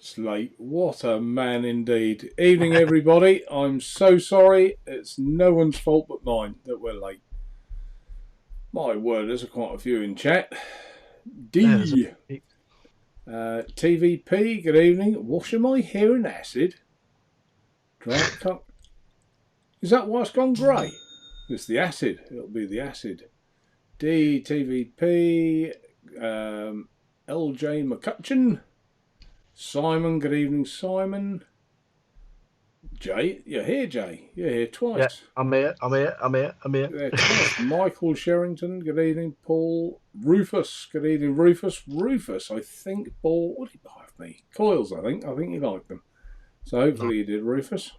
It's late. What a man indeed. Evening, everybody. I'm so sorry. It's no one's fault but mine that we're late. My word, there's quite a few in chat. D. TVP, good evening. Washing my hair in acid. Is that why it's gone grey? It's the acid. It'll be the acid. D. TVP. LJ McCutcheon. Simon, good evening, Simon. Jay, you're here, Jay. You're here twice. Yeah, I'm here. Yeah, twice. Michael Sherrington, good evening. Paul. Rufus, good evening, Rufus. Rufus, I think, bought, what did he buy of me? Coils, I think. I think he liked them. So hopefully you did, Rufus.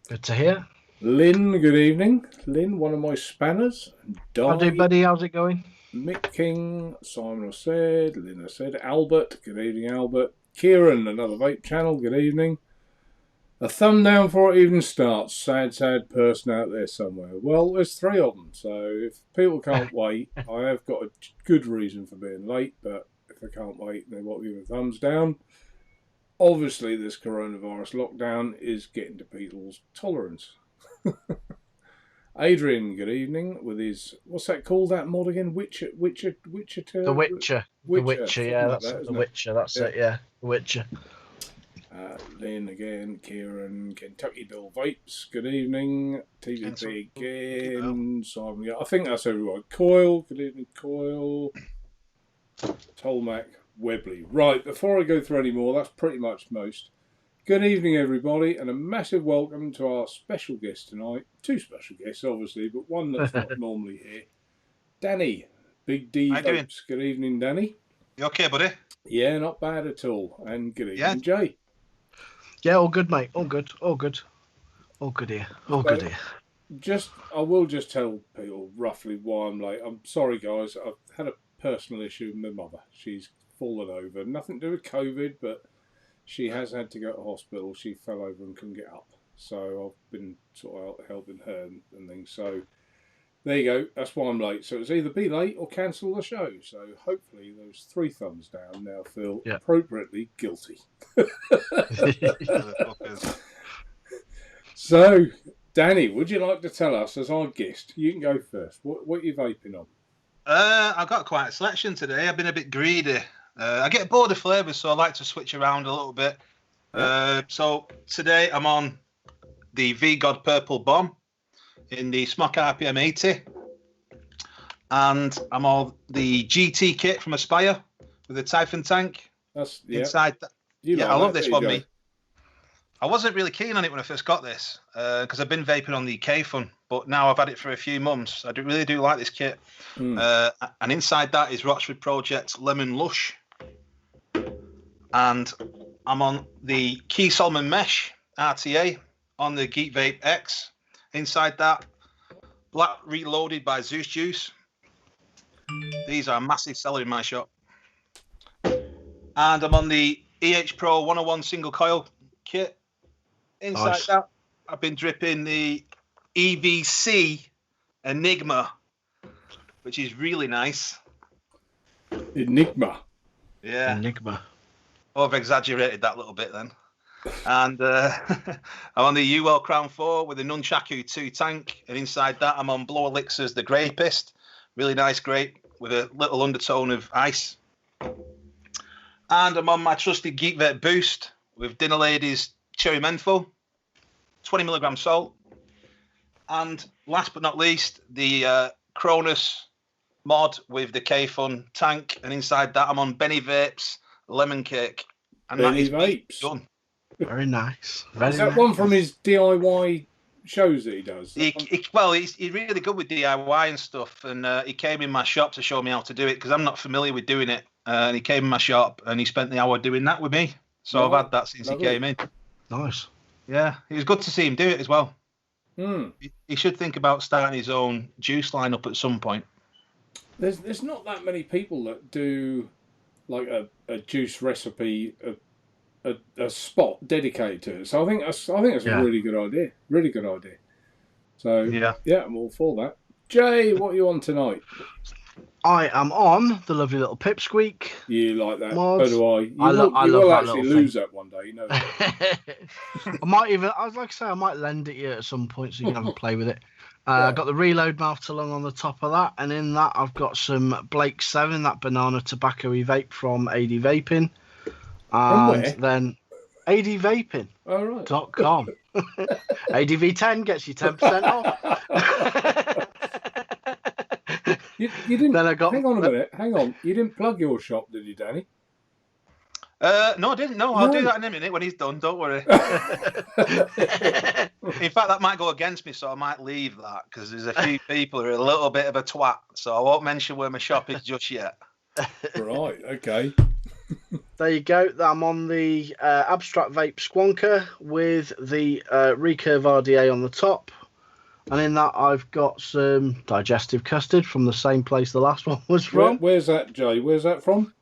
Good to hear. Lynn, good evening. Lynn, one of my spanners. Howdy, buddy. How's it going? Mick King, Simon has said. Lynn has said. Albert, good evening, Albert. Kieran, another vape channel, good evening. A thumb down before it even starts. Sad, sad person out there somewhere. Well, there's 3 of them, so if people can't wait, I have got a good reason for being late, but if they can't wait, they won't give a thumbs down. Obviously, this coronavirus lockdown is getting to people's tolerance. Adrian, good evening, with his, what's that called, that mod again? Witcher. The Witcher. The Witcher, yeah, that's it. The Witcher, that's it, yeah. The Witcher. Lynn again, Kieran, Kentucky Bill Vapes, good evening. TVP again, Simon, I think that's everyone. Coil, good evening, Coil. Tolmac, Webley. Right, before I go through any more, that's pretty much most. Good evening, everybody, and a massive welcome to our special guest tonight. 2 special guests, obviously, but one that's not normally here. Danny, Big D Vapes. Good evening, Danny. You okay, buddy? Yeah, not bad at all. And good evening, Jay. Yeah, all good, mate. All good. All good. All good here. All good here. I will just tell people roughly why I'm late. I'm sorry, guys. I've had a personal issue with my mother. She's fallen over. Nothing to do with COVID, but she has had to go to hospital. She fell over and couldn't get up. So I've been sort of helping her and things. So there you go. That's why I'm late. So it's either be late or cancel the show. So hopefully those 3 thumbs down now feel appropriately guilty. So, Danny, would you like to tell us, as our guest, you can go first, what are you vaping on? I've got quite a selection today. I've been a bit greedy. I get bored of flavours, so I like to switch around a little bit. So today I'm on the V-God Purple Bomb in the Smok RPM 80. And I'm on the GT kit from Aspire with the Typhon tank. That's inside that. I love this one, me. I wasn't really keen on it when I first got this because I've been vaping on the K-Fun, but now I've had it for a few months. I really do like this kit. And inside that is Rochford Project's Lemon Lush. And I'm on the Key Solomon Mesh RTA on the Geek Vape X. Inside that, Black Reloaded by Zeus Juice. These are a massive seller in my shop. And I'm on the EH Pro 101 single coil kit. Inside that, I've been dripping the EVC Enigma, which is really nice. Enigma. Yeah. Enigma. I've exaggerated that a little bit then. And I'm on the UL Crown 4 with the Nunchaku 2 tank. And inside that, I'm on Blow Elixir's The Grapist. Really nice grape with a little undertone of ice. And I'm on my trusted Geek Vape Boost with Dinner Lady's Cherry Menthol, 20mg salt. And last but not least, the Cronus mod with the K-Fun tank. And inside that, I'm on Benny Vapes Lemon Cake. And Benny that is Vapes. done. Very nice. Is that one from his DIY shows that he does? He's really good with DIY and stuff. And he came in my shop to show me how to do it because I'm not familiar with doing it. And he came in my shop and he spent the hour doing that with me. So I've had that since he came in. Nice. Yeah, it was good to see him do it as well. He should think about starting his own juice lineup at some point. There's not that many people that do like a juice recipe, a spot dedicated to it. So I think that's a really good idea. Really good idea. So yeah, I'm all for that. Jay, what are you on tonight? I am on the lovely little Pipsqueak. You like that? Mods. So do I. I love will that actually little lose thing. that one day, you know. I might even, I was like I say, I might lend it you at some point so you can have a play with it. Yeah. I've got the Reload mouth to lung on the top of that, and in that I've got some Blake 7, that banana tobacco-y vape from AD Vaping. And then advaping.com. Oh, right. ADV10 gets you 10% off. you didn't. Hang on a minute. Hang on. You didn't plug your shop, did you, Danny? No, I didn't. No, I'll do that in a minute when he's done. Don't worry. In fact, that might go against me, so I might leave that because there's a few people who are a little bit of a twat, so I won't mention where my shop is just yet. Right. Okay. There you go. I'm on the Abstract Vape Squonker with the Recurve RDA on the top. And in that, I've got some digestive custard from the same place the last one was from. Where's that, Jay? Where's that from?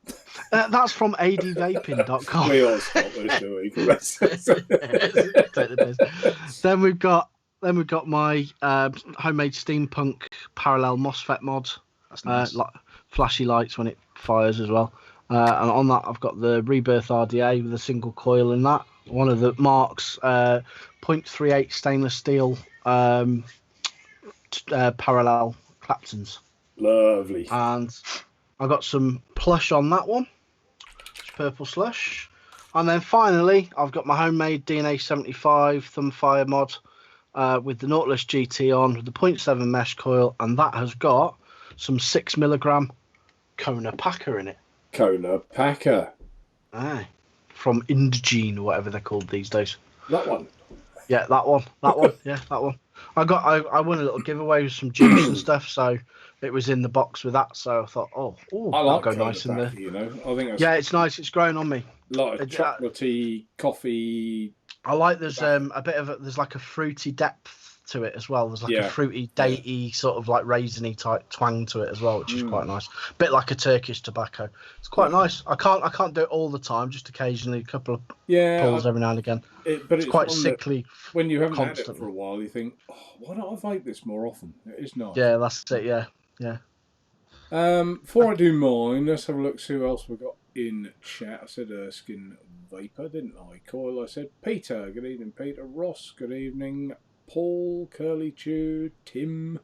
That's from advaping.com. We are Scottish, do we? Then we've got my homemade steampunk parallel MOSFET mod. That's nice. Like flashy lights when it fires as well. And on that, I've got the Rebirth RDA with a single coil in that. One of the Mark's 0.38 stainless steel parallel Claptons. Lovely. And I got some plush on that one, purple slush. And then finally, I've got my homemade DNA 75 Thumbfire mod with the Nautilus GT on with the 0.7 mesh coil, and that has got some 6 milligram Kona Packer in it. Kona Packer. Aye. From Indogene or whatever they're called these days. That one. Yeah, that one. Yeah, that one. I won a little giveaway with some juice and stuff, so it was in the box with that. So I thought, I like that'll go Kona nice in Packer, there. you know. I think it's nice. It's growing on me. A lot of chocolatey coffee. I like there's a bit of there's like a fruity depth to it as well. There's like a fruity, datey sort of like raisiny type twang to it as well, which is quite nice. Bit like a Turkish tobacco. It's quite nice. I can't do it all the time. Just occasionally, a couple of pulls every now and again. But it's quite sickly. When you haven't had it for a while, you think, why don't I vape this more often? It is nice. Yeah, that's it. Yeah. Before I do mine, let's have a look. See who else we've got in chat. I said Erskine Vapor, didn't I? Coil, I said Peter. Good evening, Peter. Ross, good evening. Paul, Curly Chew, Tim,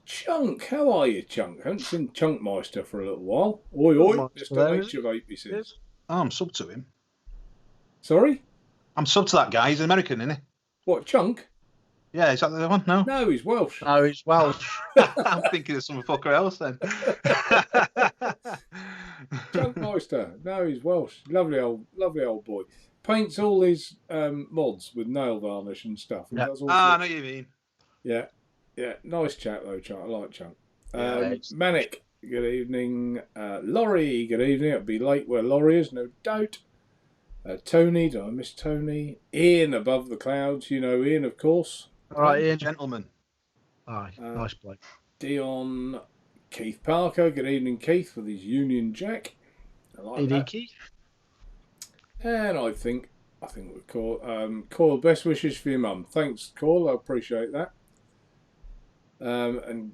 Chunk. How are you, Chunk? Haven't seen Chunkmeister for a little while. Oi, Mr. Naturevape, he says. Oh, I'm sub to him. Sorry? I'm sub to that guy. He's an American, isn't he? What, Chunk? Yeah, is that the one? No? No, he's Welsh. No, he's Welsh. I'm thinking of some fucker else then. Chunkmeister. No, he's Welsh. Lovely old boy. Paints all his mods with nail varnish and stuff. And does all I know what you mean. Yeah. Nice chat though, Chunk. I like Chunk. Manic, good evening. Laurie, good evening. It'll be late where Laurie is, no doubt. Tony, do I miss Tony? Ian above the clouds, you know Ian, of course. All right, Ian. Gentleman. Aye, nice bloke. Dion, Keith Parker, good evening, Keith, with his Union Jack. I like that. Keith. And I think we'll call best wishes for your mum. Thanks, Call. I appreciate that. And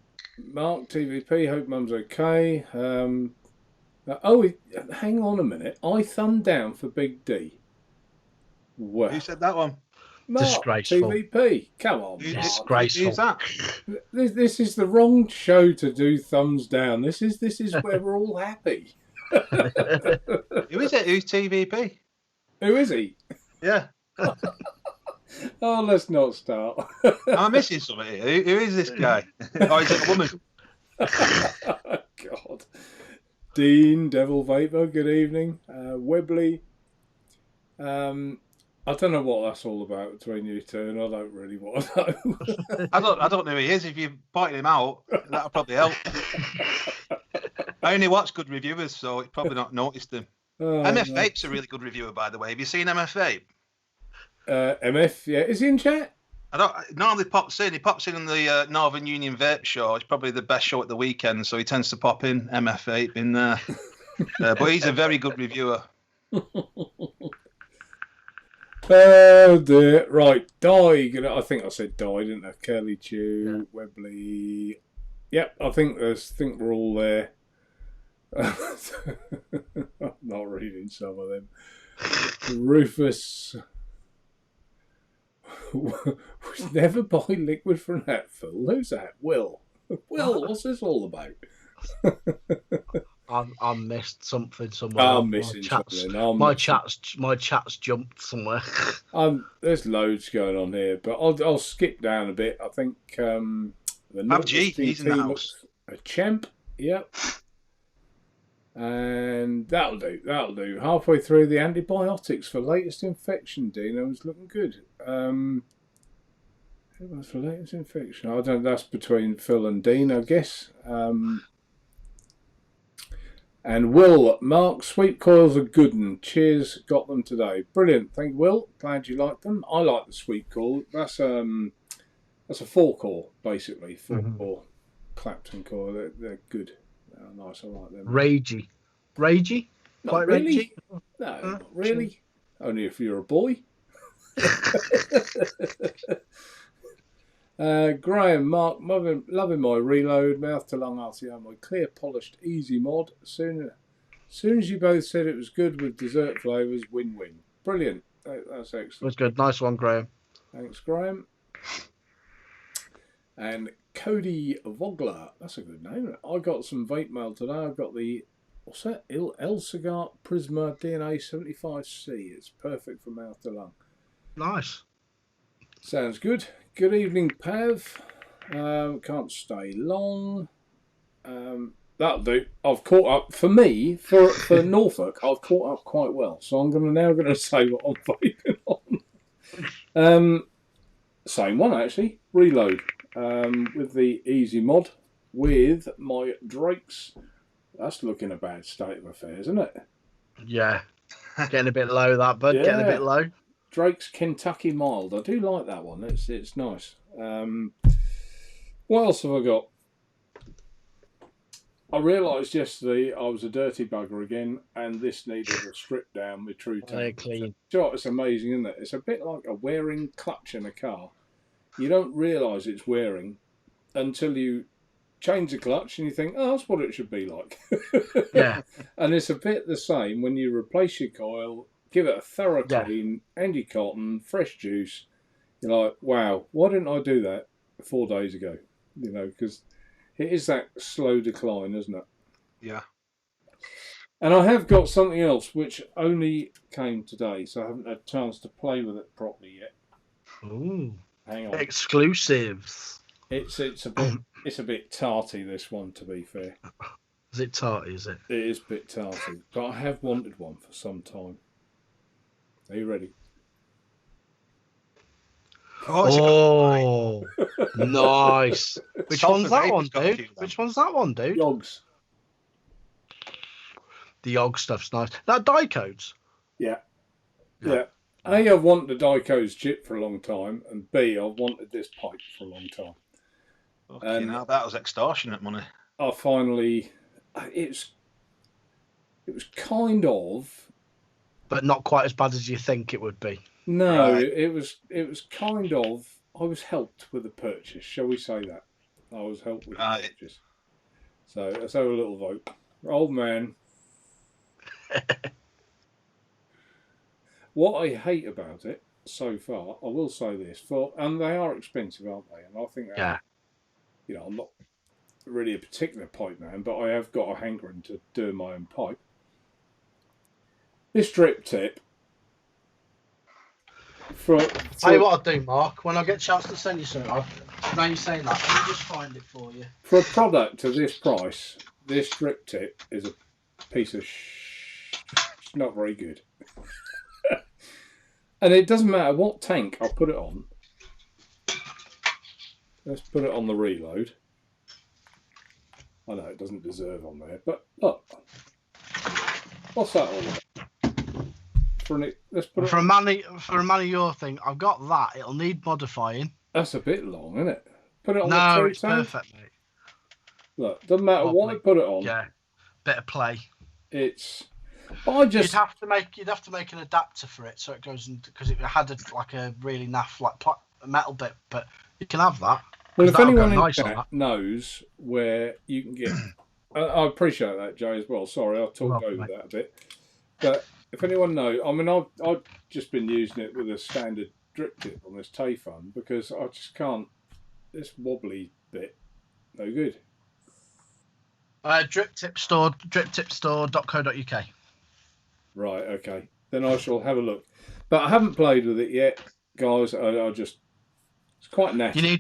Mark TVP, hope mum's okay. Hang on a minute. I thumbed down for Big D. Well, who said that one? Mark Disgraceful. TVP. Come on, disgraceful. Who's that? This is the wrong show to do thumbs down. This is where we're all happy. Who is it? Who's TVP? Who is he? Yeah. Oh, let's not start. I'm missing somebody. Who is this guy? Oh, is it a woman? God. Dean, Devil Vapor, good evening. Webley. I don't know what that's all about between you two, and I don't really want to know. I don't know who he is. If you pointed him out, that'll probably help. I only watch good reviewers, so it's probably not noticed him. MF Vape's a really good reviewer, by the way. Have you seen MF Vape? MF, yeah. Is he in chat? Normally pops in. He pops in on the Northern Union Vape show. It's probably the best show at the weekend, so he tends to pop in MF Vape in there. But he's a very good reviewer. Oh dear. Right, Die. I think I said Die, didn't I? Curly Chew, Webley. Yep, I think we're all there. I'm not reading some of them. Rufus. We never buy liquid from that, Phil. Who's that? Will. Will, what's this all about? I missed something somewhere. I'm missing something. My chat's jumped somewhere. There's loads going on here, but I'll skip down a bit. I think the he's in the house. A champ, yep. And that'll do. Halfway through the antibiotics for latest infection, Dino was looking good. Who was for latest infection? I don't. That's between Phil and Dean, I guess. And Will, Mark, sweet coils are good and cheers, got them today. Brilliant, thank you, Will. Glad you like them. I like the sweet coil. That's a 4-core basically, 4-core Clapton coil. They're good. They're nice. I like them. Ragey, Not quite really. ragey. No, not really. Only if you're a boy. Graham, Mark, loving my reload, mouth to lung RCR, my clear polished easy mod. Soon as you both said it was good with dessert flavours, win-win. Brilliant. That's excellent. That's good. Nice one, Graham. Thanks, Graham. And Cody Vogler, that's a good name. I got some vape mail today. I've got the, what's that? El Cigar Prisma DNA 75C. It's perfect for mouth to lung. Nice. Sounds good. Good evening, Pav. Can't stay long. That'll do. I've caught up. For me, for Norfolk, I've caught up quite well. So I'm now going to say what I'm vaping on. Same one, actually. Reload. With the easy mod. With my Drakes. That's looking a bad state of affairs, isn't it? Yeah. Getting a bit low, that, bud. Yeah. Getting a bit low. Drake's Kentucky Mild. I do like that one. It's nice. What else have I got? I realised yesterday I was a dirty bugger again, and this needed a strip down with True Very Tank. clean. It's amazing, isn't it? It's a bit like a wearing clutch in a car. You don't realise it's wearing until you change the clutch and you think, oh, that's what it should be like. Yeah. And it's a bit the same when you replace your coil, give it a thorough clean, anti-cotton, fresh juice. You're like, wow, why didn't I do that 4 days ago? You know, because it is that slow decline, isn't it? Yeah. And I have got something else which only came today, so I haven't had a chance to play with it properly yet. Ooh. Hang on. Exclusives. It's a bit tarty, this one, to be fair. Is it tarty, is it? It is a bit tarty, but I have wanted one for some time. Are you ready? Oh, nice. Which one's that one, dude? Which one's that one, dude? Yogs. The Yog stuff's nice. That die codes? Yeah. A, I've wanted a Dico's chip for a long time, and B, I've wanted this pipe for a long time. Okay, now that was extortionate money. I finally, it was kind of, but not quite as bad as you think it would be. No, Right. it was kind of. I was helped with the purchase. Shall we say that? I was helped with the purchase. So let's have a little vote. Old man. What I hate about it so far, I will say this, and they are expensive, aren't they? And I think that, you know, I'm not really a particular pipe man, but I have got a hankering to do my own pipe. This drip tip. Tell you what I'll do, Mark. When I get a chance to send you something, now you're saying that, I'll just find it for you. For a product of this price, this drip tip is a piece of it's not very good. And it doesn't matter what tank I put it on. Let's put it on the reload. I know it doesn't deserve on there, but look. What's that all about? Let's put it for a man of your thing, I've got that. It'll need modifying. That's a bit long, isn't it? Put it on no, the it's perfect, mate. Look, doesn't matter what I put it on. Yeah, bit of play. It's. You'd have to make an adapter for it so it goes in, because it had a really naff metal bit, but you can have that. Well, if anyone in chat knows where you can get I appreciate that, Jay, as well. Sorry, I talked over that a bit. But if anyone knows, I mean, I've just been using it with a standard drip tip on this Tayfun because I just can't. This wobbly bit, no good. Driptipstore.co.uk. Right, okay. Then I shall have a look. But I haven't played with it yet, guys. I just, it's quite natural.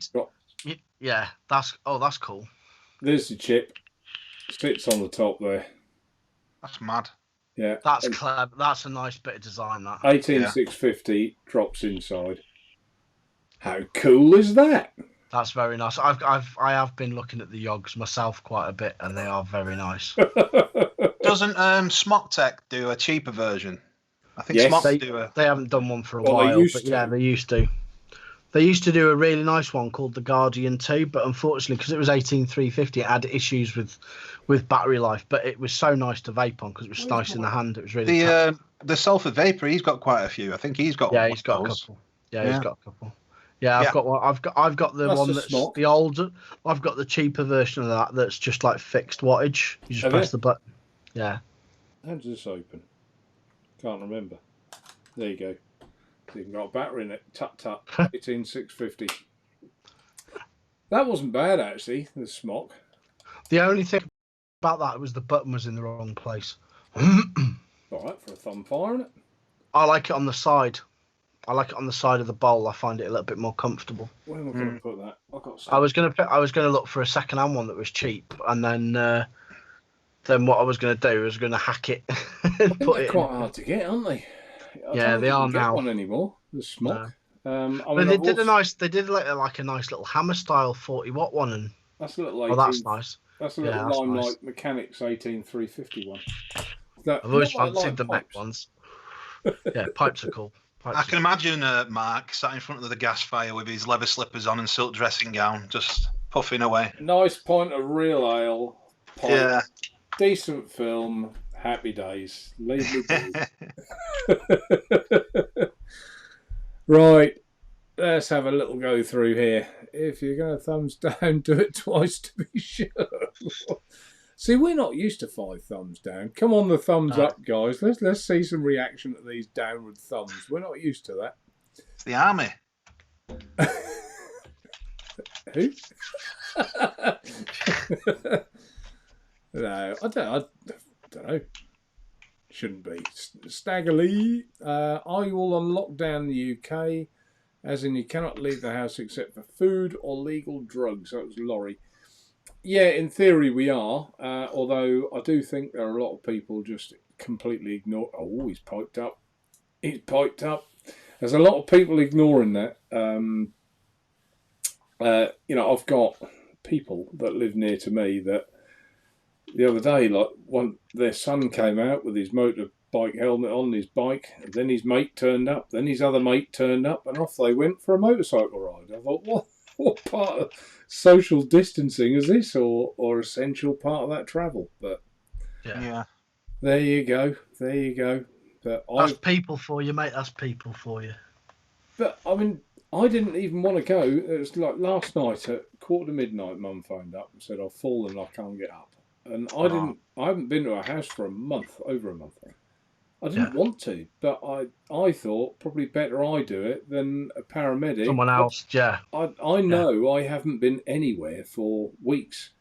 Yeah, that's cool. There's the chip. Sits on the top there. That's mad. Yeah. That's clever. That's a nice bit of design, that. 18650 drops inside. How cool is that? That's very nice. I have been looking at the Yogs myself quite a bit, and they are very nice. Doesn't Smock Tech do a cheaper version? I think Yes, Smock they do a. They haven't done one for a while, but yeah, they used to. They used to do a really nice one called the Guardian 2, but unfortunately, because it was 18350, it had issues with battery life. But it was so nice to vape on because it was nice in the hand. It was really the Sulphur Vapor. He's got quite a few. I think he's got. Yeah, he's got a couple. Yeah, he's got a couple. Yeah, I've got one. I've got the one that's the older. I've got the cheaper version of that. That's just like fixed wattage. You just press the button. Yeah. How does this open? Can't remember. There you go. So you've got a battery in it. Tut tut. 18650. That wasn't bad actually. The Smock. The only thing about that was the button was in the wrong place. All right for a thumb fire, isn't it? I like it on the side. I like it on the side of the bowl. I find it a little bit more comfortable. Where am I going to put that? I was going to look for a second-hand one that was cheap, and then what I was going to do was going to hack it. And put they're quite hard to get, aren't they? Yeah, they are now. One anymore? The Smock. No. They did like a nice little hammer-style 40-watt one, and that's a little. Oh, that's nice. That's a little Limelight Mechanics 18350 one. I've always fancied the mech ones. Yeah, pipes are cool. I can imagine Mark sat in front of the gas fire with his leather slippers on and silk dressing gown, just puffing away. Nice pint of real ale. Yeah. Decent film. Happy days. Leave me be. Right. Let's have a little go through here. If you're going to thumbs down, do it twice to be sure. See, we're not used to 5 thumbs down. Come on, the thumbs up, guys. Let's see some reaction to these downward thumbs. We're not used to that. It's the army. Who? No, I don't know. Shouldn't be. Staggerly, are you all on lockdown in the UK? As in, you cannot leave the house except for food or legal drugs. That was Laurie. Yeah, in theory we are, although I do think there are a lot of people just completely ignore. Oh, he's piped up. He's piped up. There's a lot of people ignoring that. I've got people that live near to me that the other day, their son came out with his motorbike helmet on his bike, and then his mate turned up, then his other mate turned up, and off they went for a motorcycle ride. I thought, what part of social distancing is this, or essential part of that travel? But yeah. There you go. But that's people for you, mate. That's people for you. But I mean, I didn't even want to go. It was like last night at 11:45. Mum phoned up and said I've fallen, I can't get up, and I haven't been to her house for over a month. I didn't want to, but I thought probably better I do it than a paramedic. Someone else, yeah. I know I haven't been anywhere for weeks.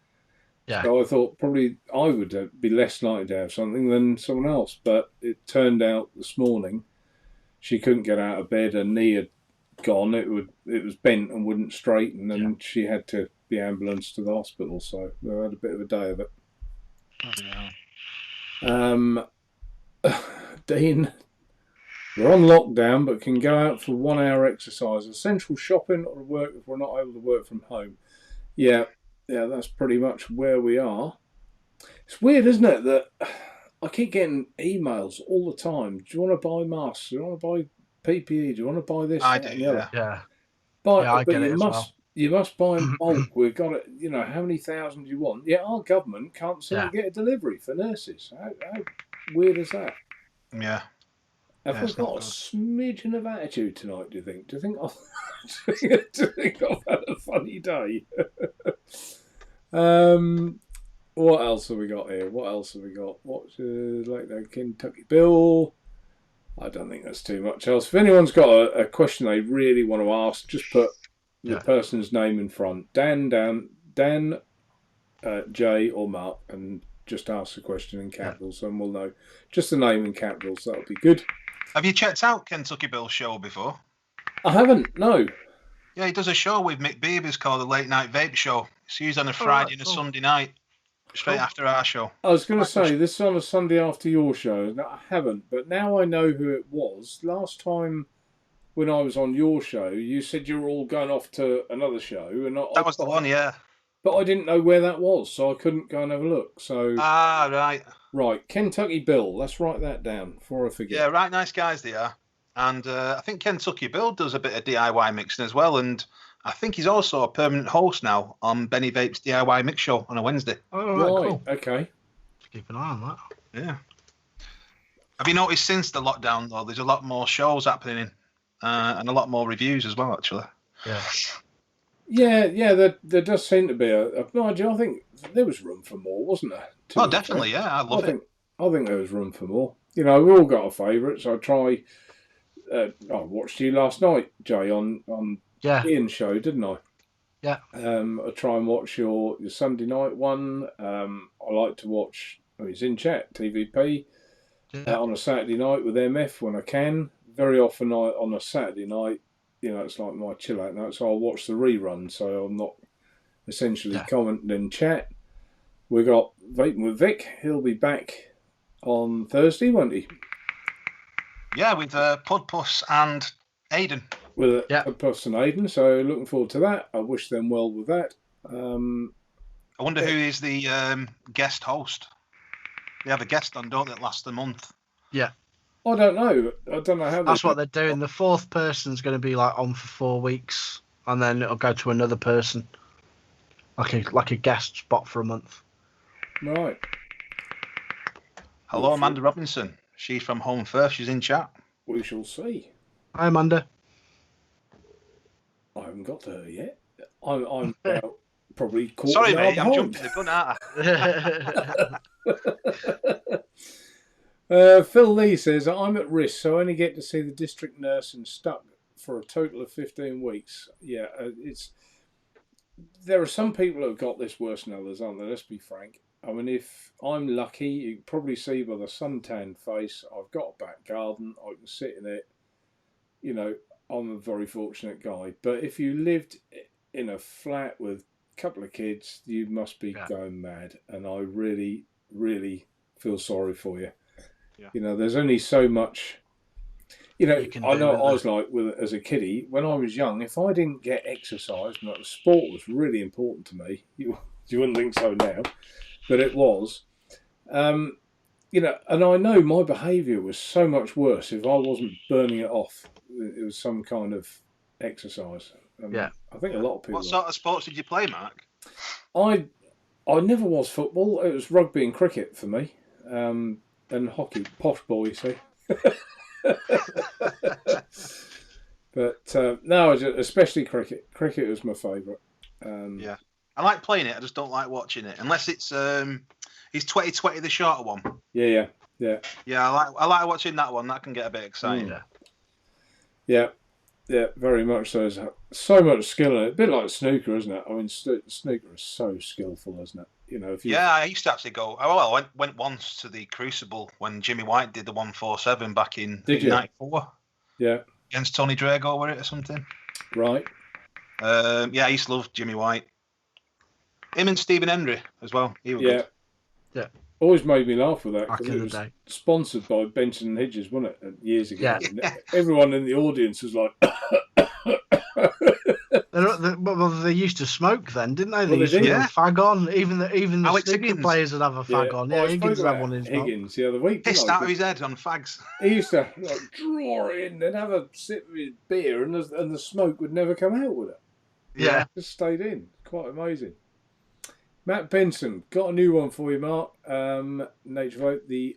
Yeah. So I thought probably I would be less likely to have something than someone else. But it turned out this morning she couldn't get out of bed. Her knee had gone. It was bent and wouldn't straighten, and she had to be ambulanced to the hospital. So we had a bit of a day of it. Dean, we're on lockdown but can go out for 1 hour exercise, essential shopping or work if we're not able to work from home. Yeah, that's pretty much where we are. It's weird, isn't it, that I keep getting emails all the time. Do you want to buy masks? Do you want to buy PPE? Do you want to buy this? I do, yeah. I get it as well. You must buy in bulk. We've got it. How many thousand do you want? Yeah, our government can't seem to get a delivery for nurses. How weird is that? Yeah. Have we got a smidgen of attitude tonight, do you think? Do you think I've had a funny day? What else have we got here? What else have we got? What's like the Kentucky Bill? I don't think that's too much else. If anyone's got a question they really want to ask, just put the person's name in front. Dan, Jay, or Mark, and just ask the question in capitals, and we'll know. Just the name in capitals, that'll be good. Have you checked out Kentucky Bill's show before? I haven't, no. Yeah, he does a show with Mick Beaver's called the Late Night Vape Show. It's used on a Friday and a Sunday night, straight after our show. I was going to say, this is on a Sunday after your show. No, I haven't, but now I know who it was. Last time when I was on your show, you said you were all going off to another show. And that was the one, yeah. But I didn't know where that was, so I couldn't go and have a look. So right. Right, Kentucky Bill. Let's write that down before I forget. Yeah, right, nice guys they are. And I think Kentucky Bill does a bit of DIY mixing as well. And I think he's also a permanent host now on Benny Vape's DIY Mix Show on a Wednesday. Oh, right, cool. Okay. Keep an eye on that. Yeah. Have you noticed since the lockdown, though, there's a lot more shows happening and a lot more reviews as well, actually. Yeah. Yeah, there does seem to be I think there was room for more, wasn't there? Oh, definitely, yeah. I love it. I think there was room for more. You know, we all got our favourites. I watched you last night, Jay, on Ian's show, didn't I? Yeah. I try and watch your Sunday night one. I like to watch, he's in chat, TVP, on a Saturday night with MF when I can. Very often on a Saturday night, you know, it's like my chill out night, so I'll watch the rerun, so I'm not essentially commenting in chat. We got Vaping with Vic. He'll be back on Thursday, won't he? Yeah, with Pudpuss and Aiden. With Pudpuss and Aiden, so looking forward to that. I wish them well with that. I wonder who is the guest host. They have a guest on, don't they, that lasts a month? Yeah. I don't know. I don't know how. That's what they're doing. The fourth person's going to be like on for 4 weeks, and then it'll go to another person, like a guest spot for a month. Right. Hello, Amanda Robinson. She's from Home First. She's in chat. We shall see. Hi, Amanda. I haven't got to her yet. I'm probably caught. Sorry, mate. I'm jumping the gun, aren't I? Phil Lee says, I'm at risk, so I only get to see the district nurse and stuck for a total of 15 weeks. Yeah, there are some people who have got this worse than others, aren't there? Let's be frank. I mean, if I'm lucky, you can probably see by the suntan face, I've got a back garden, I can sit in it. You know, I'm a very fortunate guy. But if you lived in a flat with a couple of kids, you must be going mad. And I really, really feel sorry for you. Yeah. You know, there's only so much. You know, I know I was like, as a kiddie, when I was young, if I didn't get exercise, like the sport was really important to me. You wouldn't think so now. But it was, you know, and I know my behaviour was so much worse if I wasn't burning it off. It was some kind of exercise. I think a lot of people. What sort of sports did you play, Mark? I never was football. It was rugby and cricket for me, and hockey. Posh boy, you see. But no, especially cricket. Cricket was my favourite. Yeah. I like playing it. I just don't like watching it, unless it's 2020 the shorter one. Yeah. I like watching that one. That can get a bit exciting. Yeah, very much so. There's so much skill in it. A bit like snooker, isn't it? I mean, snooker is so skillful, isn't it? You know, if you... Yeah, I used to actually go. Oh, I went once to the Crucible when Jimmy White did the 147 back in '94. Yeah, against Tony Drago, were it or something? Right. Yeah, I used to love Jimmy White. Him and Stephen Hendry as well. He was good. Yeah. Always made me laugh with that. Back in it the was day. Sponsored by Benson and Hedges, wasn't it? Years ago. Yeah. And everyone in the audience was like... Well, they used to smoke then, didn't they? They used did, to have a fag on. Even the Alex snooker Higgins. players would have a fag on. Yeah, Higgins had one in Higgins the other week. Pissed out of his head on fags. He used to draw it in and have a sip of his beer, and the smoke would never come out with it. Yeah. It just stayed in. Quite amazing. Matt Benson, got a new one for you, Mark. Naturevape, the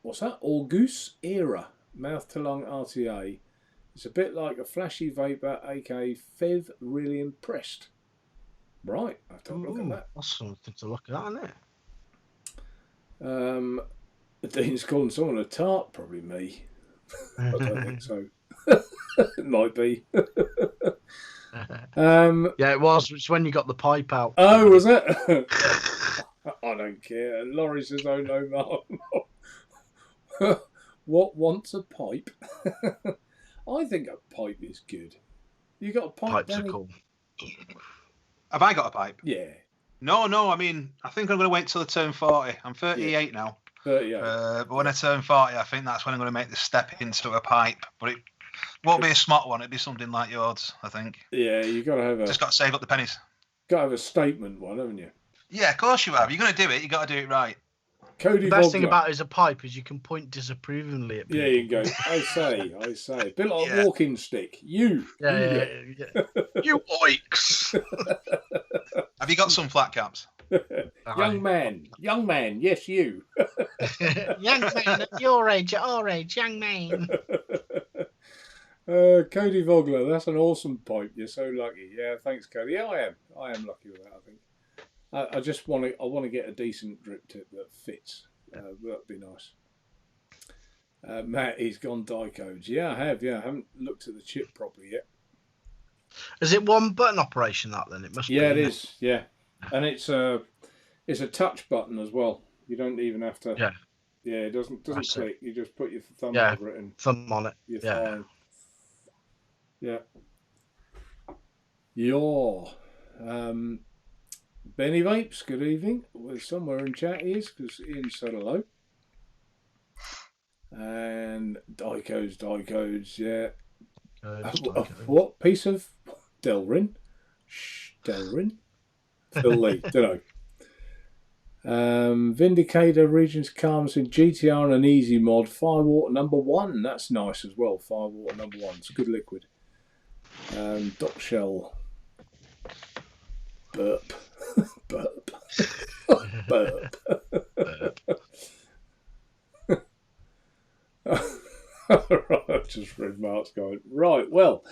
August Era mouth to lung RTA. It's a bit like a flashy vapor, aka Fev. Really impressed. Right, I have to have a look at that. That's something to look at, isn't it? Dean's calling someone a tart, probably me. I don't think so. It might be. Yeah, it was. It's when you got the pipe out. Oh, was it? I don't care. Laurie says, "Oh no, Mark." What wants a pipe? I think a pipe is good. You got a pipe? Pipes Danny? are cool. Have I got a pipe? Yeah. No. I mean, I think I'm going to wait till I turn 40. I'm 38 now. 38. But when I turn 40, I think that's when I'm going to make the step into a pipe. But it won't be a smart one. It'd be something like yours, I think. Yeah, you got to have a. Just got to save up the pennies. Got to have a statement one, haven't you? Yeah, of course you have. You're going to do it. You got to do it right. Cody The best thing Vogler. about it is a pipe is you can point disapprovingly at people. Yeah, you can go. I say. A bit like a walking stick. You. Yeah. You oiks. Have you got some flat caps? Young man, yes, you. Young man at your age, young man. Cody Vogler, that's an awesome pipe. You're so lucky. Yeah, thanks, Cody. Yeah, I am lucky with that. I think. I just want to get a decent drip tip that fits. That'd be nice. Matt, he's gone dicodes. Yeah, I have. Yeah, I haven't looked at the chip properly yet. Is it one button operation that then? It must be. Yeah, it is. Yeah, and it's a touch button as well. You don't even have to. Yeah. Yeah, it doesn't click. You just put your thumb Yeah, over it and thumb on it. you're Yeah. fine. Yeah. Your Benny Vapes, good evening. Well, somewhere in chat he is, because Ian said hello. And Dicodes, yeah. What piece of Delrin? Delrin? Phil Lee, don't know. Vindicator, Regions Calms in GTR and an easy mod. Firewater #1, that's nice as well. Firewater #1, it's a good liquid. Dock Shell. Burp. Burp. Burp. Right, I've just read Mark's going. Right, well,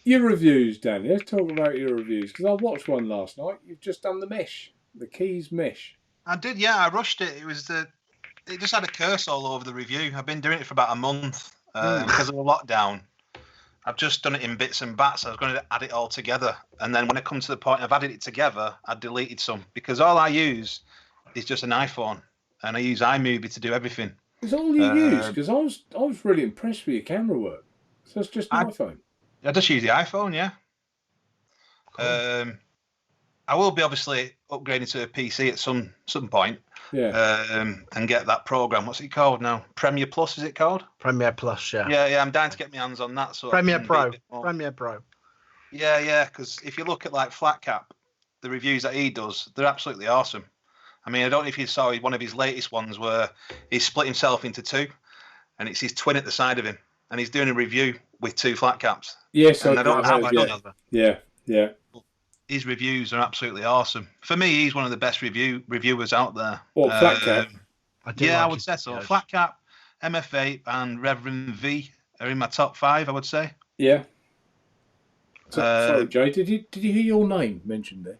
your reviews, Danny. Let's talk about your reviews, because I watched one last night. You've just done the mesh, the Keys mesh. I did, yeah. I rushed it. It just had a curse all over the review. I've been doing it for about a month because of the lockdown. I've just done it in bits and bats. I was going to add it all together, and then when it comes to the point I've added it together, I deleted some because all I use is just an iPhone, and I use iMovie to do everything. Is all you use? Because I was really impressed with your camera work. So it's just an iPhone. I just use the iPhone, yeah. Cool. I will be obviously upgrading to a PC at some point. Yeah. And get that program. What's it called now? Premiere Plus, is it called? Premiere Plus, yeah. Yeah. I'm dying to get my hands on that. So Premiere Pro. Yeah. Because if you look at like Flatcap, the reviews that he does, they're absolutely awesome. I mean, I don't know if you saw one of his latest ones where he split himself into two, and it's his twin at the side of him, and he's doing a review with two flat caps. Yes, and I don't know how much other. Yeah. His reviews are absolutely awesome. For me, he's one of the best reviewers out there. What, Flat Cap? I would say so. Flat Cap, MF8, and Reverend V are in my top 5, I would say. Yeah. Sorry, Jay, did you hear your name mentioned there?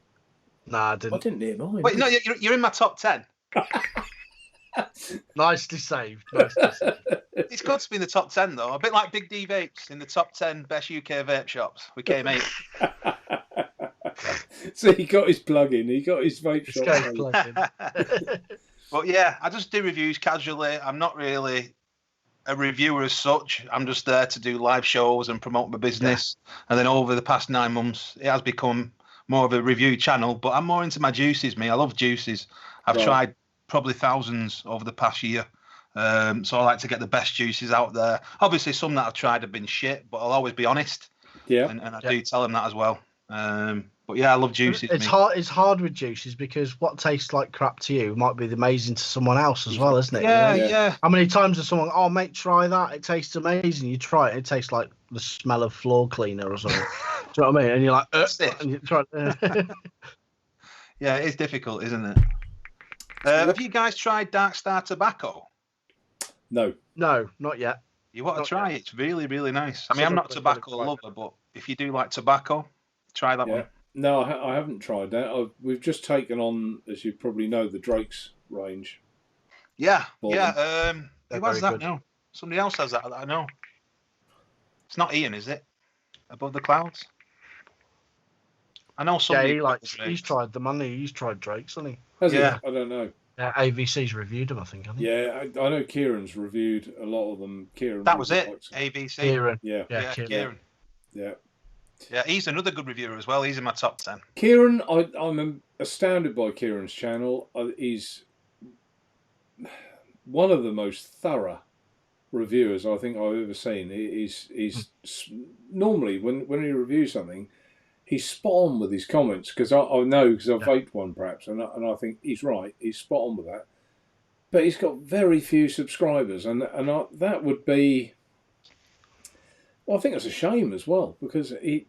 Nah, I didn't. I didn't hear mine. Wait, no, you're in my top 10. Nicely saved. It's good to be in the top 10, though. A bit like Big D Vapes in the top 10 best UK vape shops. We came 8th. So he got his plug in. He got his vape shop. But yeah, I just do reviews casually. I'm not really a reviewer as such. I'm just there to do live shows and promote my business. Yeah. And then over the past 9 months, it has become more of a review channel. But I'm more into my juices, me. I love juices. I've tried probably thousands over the past year. So I like to get the best juices out there. Obviously, some that I've tried have been shit, but I'll always be honest. Yeah. And I do tell them that as well. But yeah, I love juices. It's hard with juices because what tastes like crap to you might be amazing to someone else as well, isn't it? Yeah. How many times has someone, oh mate, try that? It tastes amazing. You try it, it tastes like the smell of floor cleaner or something. Do you know what I mean? And you're like, and you try. Yeah, it's difficult, isn't it? Have you guys tried Dark Star tobacco? No, not yet. You want to try it? It's really, really nice. I mean, I'm not a tobacco lover, but if you do like tobacco, try that one. No, I haven't tried that. We've just taken on, as you probably know, the Drake's range. Yeah, For yeah. them. Who They're has very that good. now? Somebody else has that I know. It's not Ian, is it? Above the Clouds? I know Yeah, somebody. he's tried them, hasn't he? He's tried Drake's, hasn't he? Has Yeah. he? I don't know. Yeah, AVC's reviewed them, I think, hasn't he? Yeah, I know Kieran's reviewed a lot of them. Kieran, That was really it. likes them. ABC. Kieran. Yeah, Yeah, Kieran. yeah. Yeah, he's another good reviewer as well. He's in my top 10. Kieran, I'm astounded by Kieran's channel. He's one of the most thorough reviewers I think I've ever seen. He's normally when he reviews something, he's spot on with his comments because I know because I've vaped one perhaps, and I think he's right. He's spot on with that. But he's got very few subscribers, and that would be. Well, I think it's a shame as well because he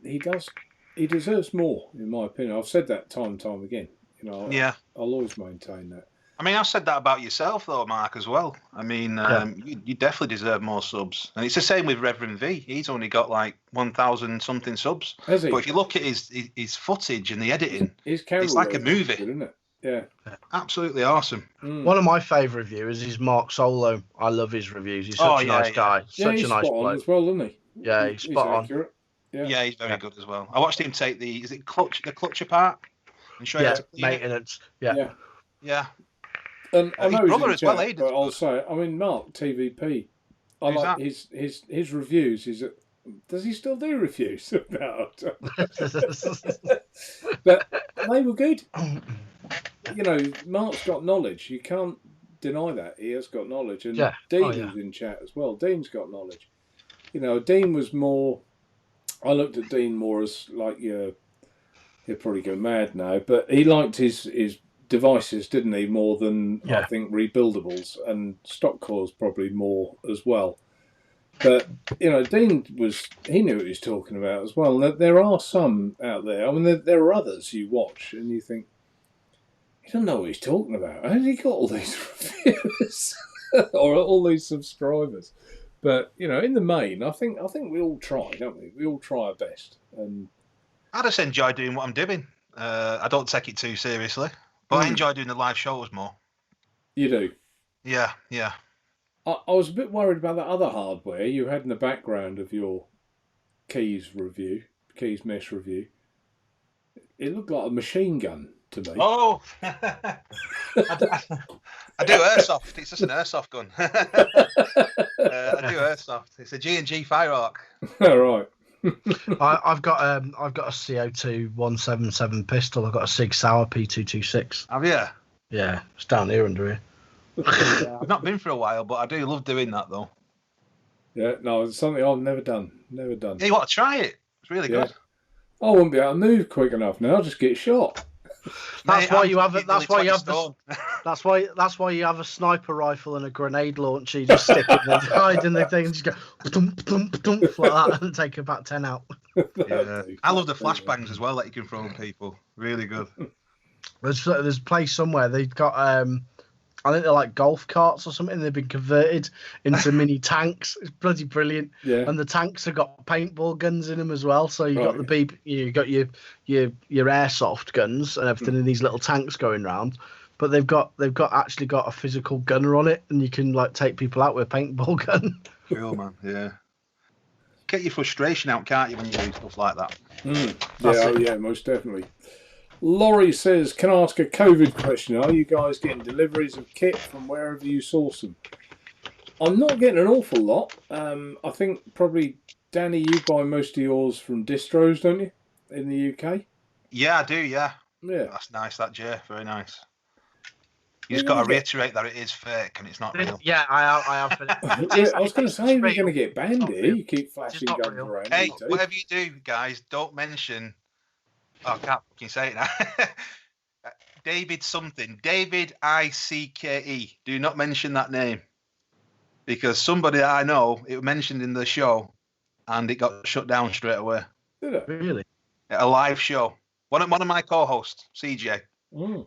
deserves more in my opinion. I've said that time and time again. You know, Yeah. I'll always maintain that. I mean, I've said that about yourself, though, Mark, as well. I mean, you definitely deserve more subs. And it's the same with Reverend V. He's only got like 1,000 something subs. Has he? But if you look at his footage and the editing, His camera it's like a work movie. is good, isn't it? Yeah. Absolutely awesome. One of my favourite reviewers is Mark Solo. I love his reviews. He's such a nice guy. Yeah, Such he's a nice spot on bloke. as well, isn't he? Yeah, he's spot on. accurate. Yeah, he's very good as well. I watched him take the clutch apart and show you how to clean it. Maintenance. Yeah. Yeah. And I His know brother he's as well, in eh, chat, but does I'll good. say, I mean, Mark TVP. I Who's like that? his reviews. Does he still do reviews about? But they were good. You know, Mark's got knowledge. You can't deny that. He has got knowledge. And Dean was in chat as well. Dean's got knowledge. You know, Dean was more. I looked at Dean more as like he'll probably go mad now, but he liked his devices, didn't he, more than I think rebuildables, and stock cores probably more as well. But you know, Dean he knew what he was talking about as well. And there are some out there. I mean, there are others you watch and you think he doesn't know what he's talking about. How did he got all these reviews or all these subscribers? But you know, in the main, I think we all try, don't we? We all try our best. And I just enjoy doing what I'm doing. I don't take it too seriously, but I enjoy doing the live shows more. You do? Yeah. I was a bit worried about that other hardware you had in the background of your keys mesh review. It looked like a machine gun to me. Oh, I do airsoft. It's just an airsoft gun. I do airsoft. It's a G&G Firehawk. All right. I've got a CO2 177 pistol. I've got a Sig Sauer P226. Have you? Yeah, it's down here under here. I've not been for a while, but I do love doing that though. Yeah, no, it's something I've never done. Never done. Yeah, you want to try it? It's really good. I wouldn't be able to move quick enough now. I'll just get shot. That's why you have it. That's why you have the. That's why you have a sniper rifle and a grenade launcher. You just stick it and hide in the thing and just go like that and take about 10 out. Yeah. I love the flashbangs as well that you can throw on people. Really good. There's a place somewhere they've got I think they're like golf carts or something. They've been converted into mini tanks. It's bloody brilliant. Yeah. And the tanks have got paintball guns in them as well. So you got you got your airsoft guns and everything in these little tanks going round. But they've actually got a physical gunner on it, and you can like take people out with a paintball gun. Cool, man. Yeah. Get your frustration out, can't you, when you do stuff like that? Yeah, most definitely. Laurie says, can I ask a COVID question? Are you guys getting deliveries of kit from wherever you source them? I'm not getting an awful lot. I think probably, Danny, you buy most of yours from distros, don't you, in the UK? Yeah, I do, yeah. Yeah. That's nice, that, Jay. Very nice. You just got to reiterate that it is fake and it's not real. Yeah, I have. I was going to say, we're going to get banned here. You keep flashing guns around. Hey, whatever you do, guys, don't mention... Oh, I can't fucking say it now. David something. David ICKE. Do not mention that name. Because somebody that I know, it was mentioned in the show and it got shut down straight away. Did it? Really? A live show. One of my co-hosts, CJ. Mm.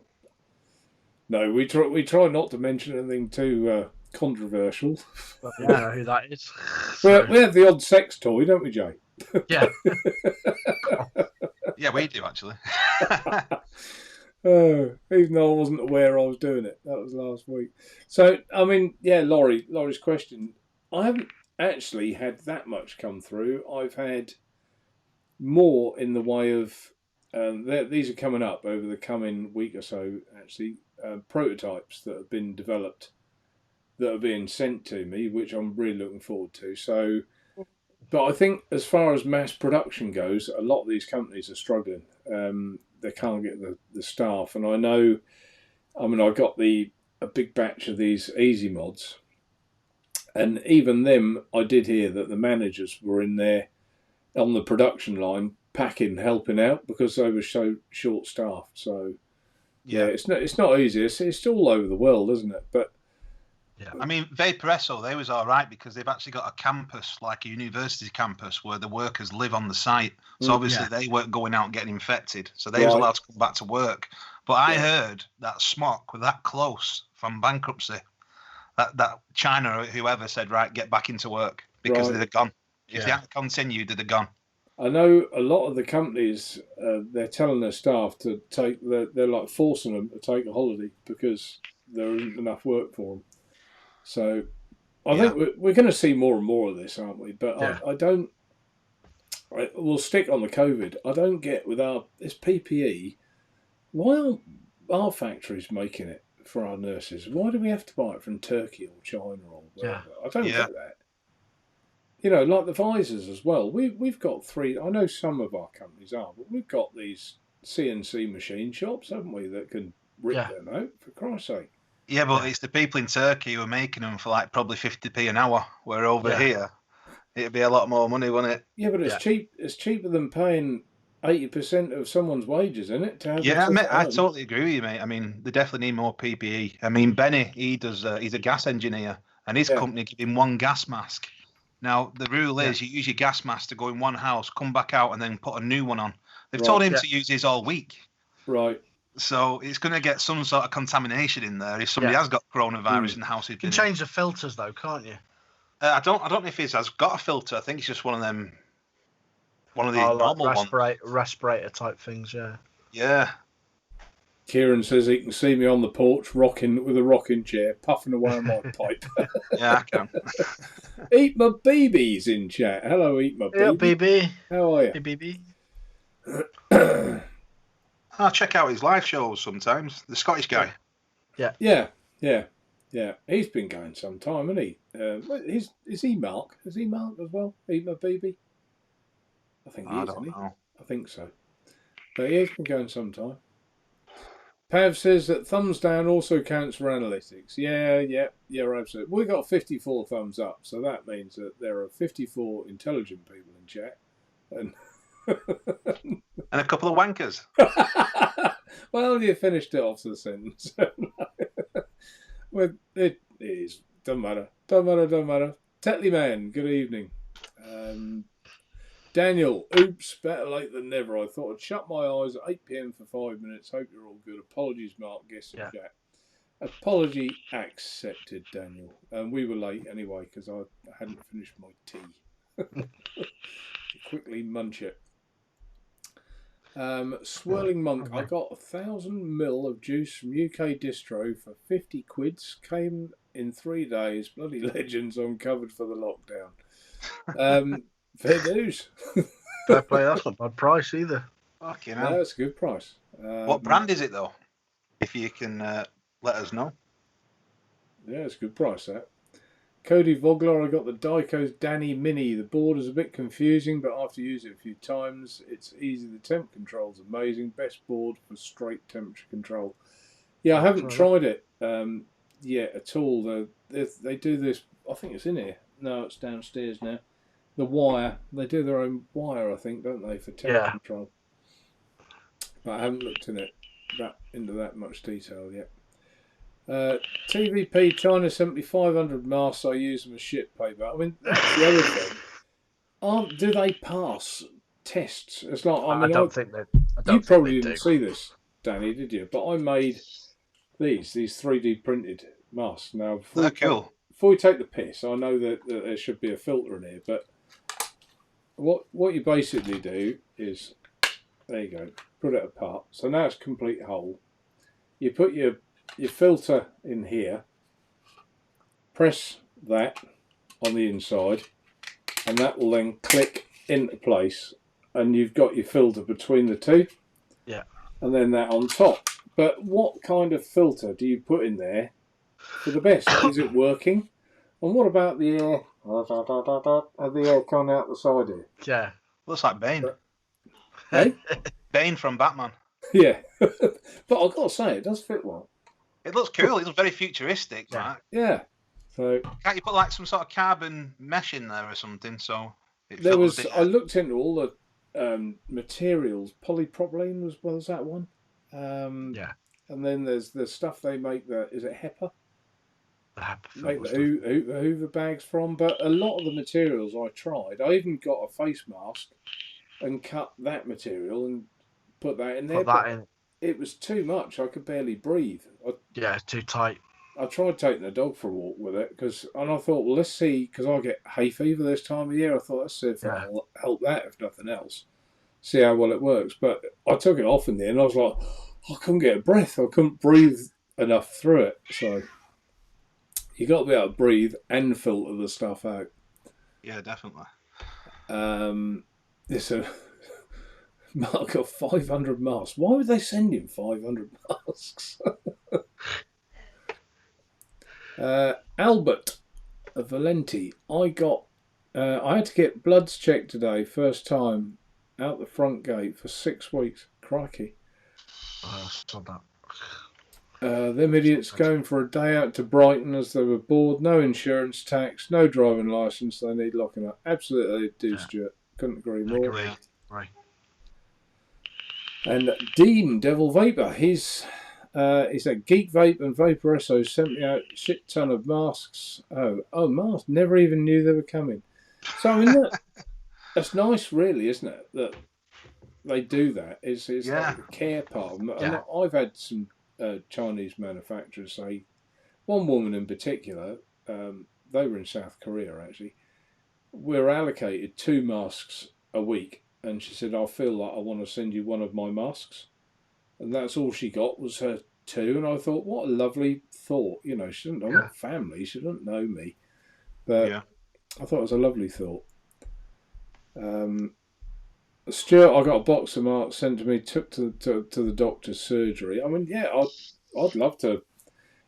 No, we try not to mention anything too controversial. But yeah, I know who that is. We have the odd sex toy, don't we, Jay? Yeah. Yeah, we do actually. Even though I wasn't aware I was doing it. That was last week. So, I mean, yeah, Laurie's question. I haven't actually had that much come through. I've had more in the way of, these are coming up over the coming week or so, actually, prototypes that have been developed that are being sent to me, which I'm really looking forward to. So, but I think as far as mass production goes, a lot of these companies are struggling. They can't get the staff, and I know. I mean, I got a big batch of these easy mods, and even them, I did hear that the managers were in there on the production line packing, helping out because they were so short staffed. So yeah, it's not easy. It's all over the world, isn't it? But yeah, I mean, Vaporesso, they was all right because they've actually got a campus, like a university campus, where the workers live on the site. So obviously they weren't going out and getting infected. So they was allowed to come back to work. But I heard that Smock were that close from bankruptcy. That China or whoever said, right, get back into work because they'd have gone. If they hadn't continued, they'd have gone. I know a lot of the companies, they're telling their staff to take, they're like forcing them to take a holiday because there isn't enough work for them. So I think we're going to see more and more of this, aren't we? But I don't, we'll stick on the COVID. I don't get with this PPE, why aren't our factories making it for our nurses? Why do we have to buy it from Turkey or China or wherever? I don't get that. You know, like the visors as well. We've got 3. I know some of our companies are, but we've got these CNC machine shops, haven't we, that can rip them out, for Christ's sake. Yeah, but it's the people in Turkey who are making them for like probably 50p an hour, where over here it'd be a lot more money, wouldn't it? Yeah, but it's cheap. It's cheaper than paying 80% of someone's wages, isn't it? I totally agree with you, mate. I mean, they definitely need more PPE. I mean, Benny, he's a gas engineer, and his company give him 1 gas mask. Now, the rule is you use your gas mask to go in one house, come back out, and then put a new one on. They've told him to use his all week. Right. So it's going to get some sort of contamination in there if somebody has got coronavirus in the house. You can change the filters, though, can't you? I don't know if he has got a filter. I think it's just one of these normal respirator type things. Yeah. Kieran says he can see me on the porch rocking with a rocking chair, puffing away on my pipe. Yeah, I can. Eat My Baby's in chat. Hello, Eat My Baby. Yeah, baby. How are you? Hey, baby. I'll check out his live shows sometimes. The Scottish guy. Yeah. He's been going some time, hasn't he? Is he Mark? Is he Mark as well? Eat My Baby? I think he is, isn't he? Know. I think so. But he's been going some time. Pav says that thumbs down also counts for analytics. Yeah, absolutely. We got 54 thumbs up, so that means that there are 54 intelligent people in chat. And a couple of wankers. Well, you finished it off the sentence. Well, it is. Doesn't matter. Tetley Man, good evening. Daniel, oops, better late than never. I thought I'd shut my eyes at 8 p.m. for 5 minutes. Hope you're all good. Apologies, Mark. Guess in chat. Apology accepted, Daniel. We were late anyway because I hadn't finished my tea. Quickly munch it. Swirling Monk, I got 1,000 ml of juice from UK Distro for 50 quids. Came in 3 days. Bloody legends on covered for the lockdown. Fair news. Fair play. That's not a bad price either. Fucking hell. Yeah, that's a good price. What brand is it though? If you can let us know. Yeah, it's a good price, that. Cody Vogler, I got the Dyko's Danny Mini. The board is a bit confusing, but after using it a few times, it's easy. The temp control's amazing. Best board for straight temperature control. Yeah, I haven't tried it yet at all. They do this, I think it's in here. No, it's downstairs now. The wire, they do their own wire, I think, don't they, for temp control? But I haven't looked into that much detail yet. TVP China 7500 masks, I use them as shit paper. I mean, that's the other thing. Do they pass tests? It's like, I don't think they. You probably didn't see this, Danny, did you? But I made these 3D printed masks. Now, before we take the piss, I know that there should be a filter in here, but what you basically do is There you go. Put it apart. So now it's complete hole. You put your filter in here. Press that on the inside, and that will then click into place, and you've got your filter between the two. Yeah. And then that on top. But what kind of filter do you put in there for the best? Is it working? And what about the air? The air coming out the side here. Yeah. Looks like Bane. Hey? Bane from Batman. Yeah. But I've got to say, it does fit well. It looks cool. It looks very futuristic, Yeah. right? Yeah. So Can't you put like some sort of carbon mesh in there or something? So it there fills was. it I looked into all the materials. Polypropylene was that one. Yeah. And then there's the stuff they make. Is it HEPA? Make the Stuff. Hoover bags from. But a lot of the materials I tried. I even got a face mask and cut that material and put that in there. Put that in. It was too much. I could barely breathe. Yeah, it's too tight. I tried taking the dog for a walk with it and I thought, well, let's see, because I get hay fever this time of year. I thought, let's see if that'll help that, if nothing else. See how well it works. But I took it off in the end. I was like, I couldn't get a breath. I couldn't breathe enough through it. So you got to be able to breathe and filter the stuff out. Yeah, definitely. Mark got 500 masks. Why would they send him 500 masks? Albert Valenti, I had to get bloods checked today, first time out the front gate for 6 weeks. Crikey. I saw that. Them idiots going for a day out to Brighton as they were bored. No insurance tax, no driving licence. They need locking up. Absolutely do, Stuart. Couldn't agree more. Right. And Dean Devil Vapor, he's at Geek Vape and Vaporesso sent me out a shit ton of masks. Oh, masks! Never even knew they were coming. So I mean, that's nice, really, isn't it? That they do that. It's like a care part. And I've had some Chinese manufacturers say, one woman in particular, they were in South Korea actually. We're allocated 2 masks a week. And she said, I feel like I want to send you one of my masks. And that's all she got was her 2. And I thought, what a lovely thought. You know, she doesn't know family. She doesn't know me. But I thought it was a lovely thought. Stuart, I got a box of marks sent to me, took to the doctor's surgery. I mean, yeah, I'd love to.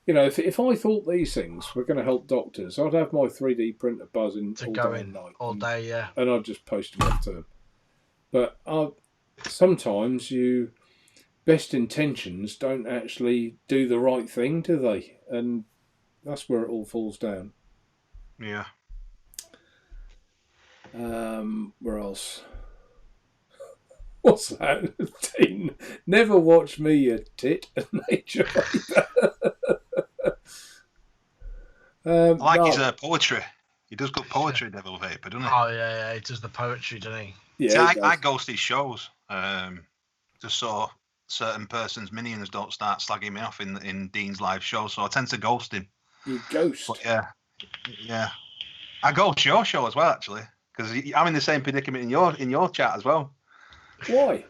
You know, if I thought these things were going to help doctors, I'd have my 3D printer buzzing all day, yeah. And I'd just post them up to them. But sometimes best intentions don't actually do the right thing, do they? And that's where it all falls down. Yeah. Where else? What's that? Dean, never watch me, you tit. Naturevape. I like his poetry. He does good poetry, Devil Vapor, doesn't he? Oh, yeah, he does the poetry, doesn't he? Yeah, see, I ghost his shows, just so certain person's minions don't start slagging me off in Dean's live show. So I tend to ghost him. You ghost? But yeah. I ghost your show as well, actually, because I'm in the same predicament in your chat as well. Why?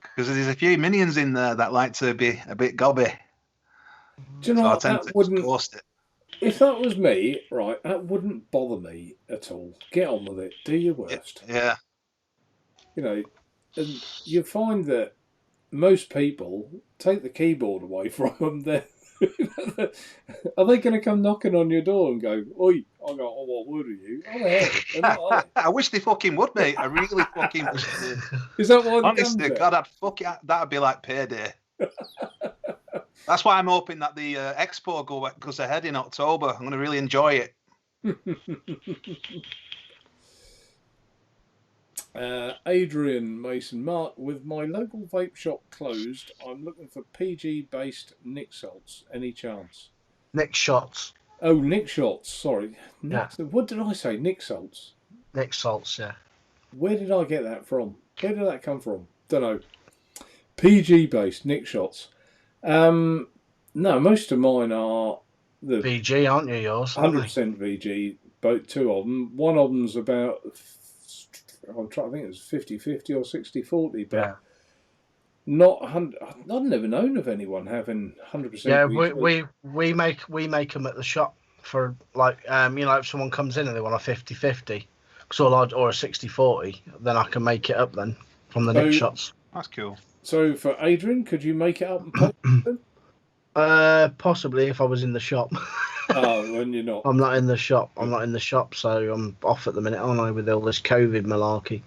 Because there's a few minions in there that like to be a bit gobby. Do you know what? I tend to ghost it. If that was me, right, that wouldn't bother me at all. Get on with it. Do your worst. Yeah. You know, and you find that most people take the keyboard away from them. Are they going to come knocking on your door and go, "Oi, I got what word are you?" Oh, hell, they're not, are they? I wish they fucking would, mate. I really fucking wish they did. Is that why? Honestly, God, that'd be like payday. That's why I'm hoping that the expo goes ahead in October. I'm going to really enjoy it. Adrian Mason, Mark, with my local vape shop closed, I'm looking for PG-based Nick salts. Any chance? Nick shots. Oh, Nick shots. Sorry. Yeah. What did I say? Nick salts. Nick salts. Yeah. Where did I get that from? Where did that come from? Don't know. PG-based Nick shots. No, most of mine are the VG, aren't you? Yours? 100% VG. Both 2 of them. One of them's about. I think it was 50-50 or 60-40, but Not 100. I've never known of anyone having 100% Yeah, VG. we make them at the shop for like you know, if someone comes in and they want a 50-50 or a 60-40, then I can make it up then from the nick shots. That's cool. So for Adrian, could you make it up and post them? Possibly if I was in the shop. Oh, when you're not. I'm not in the shop. I'm not in the shop, so I'm off at the minute, aren't I, with all this COVID malarkey.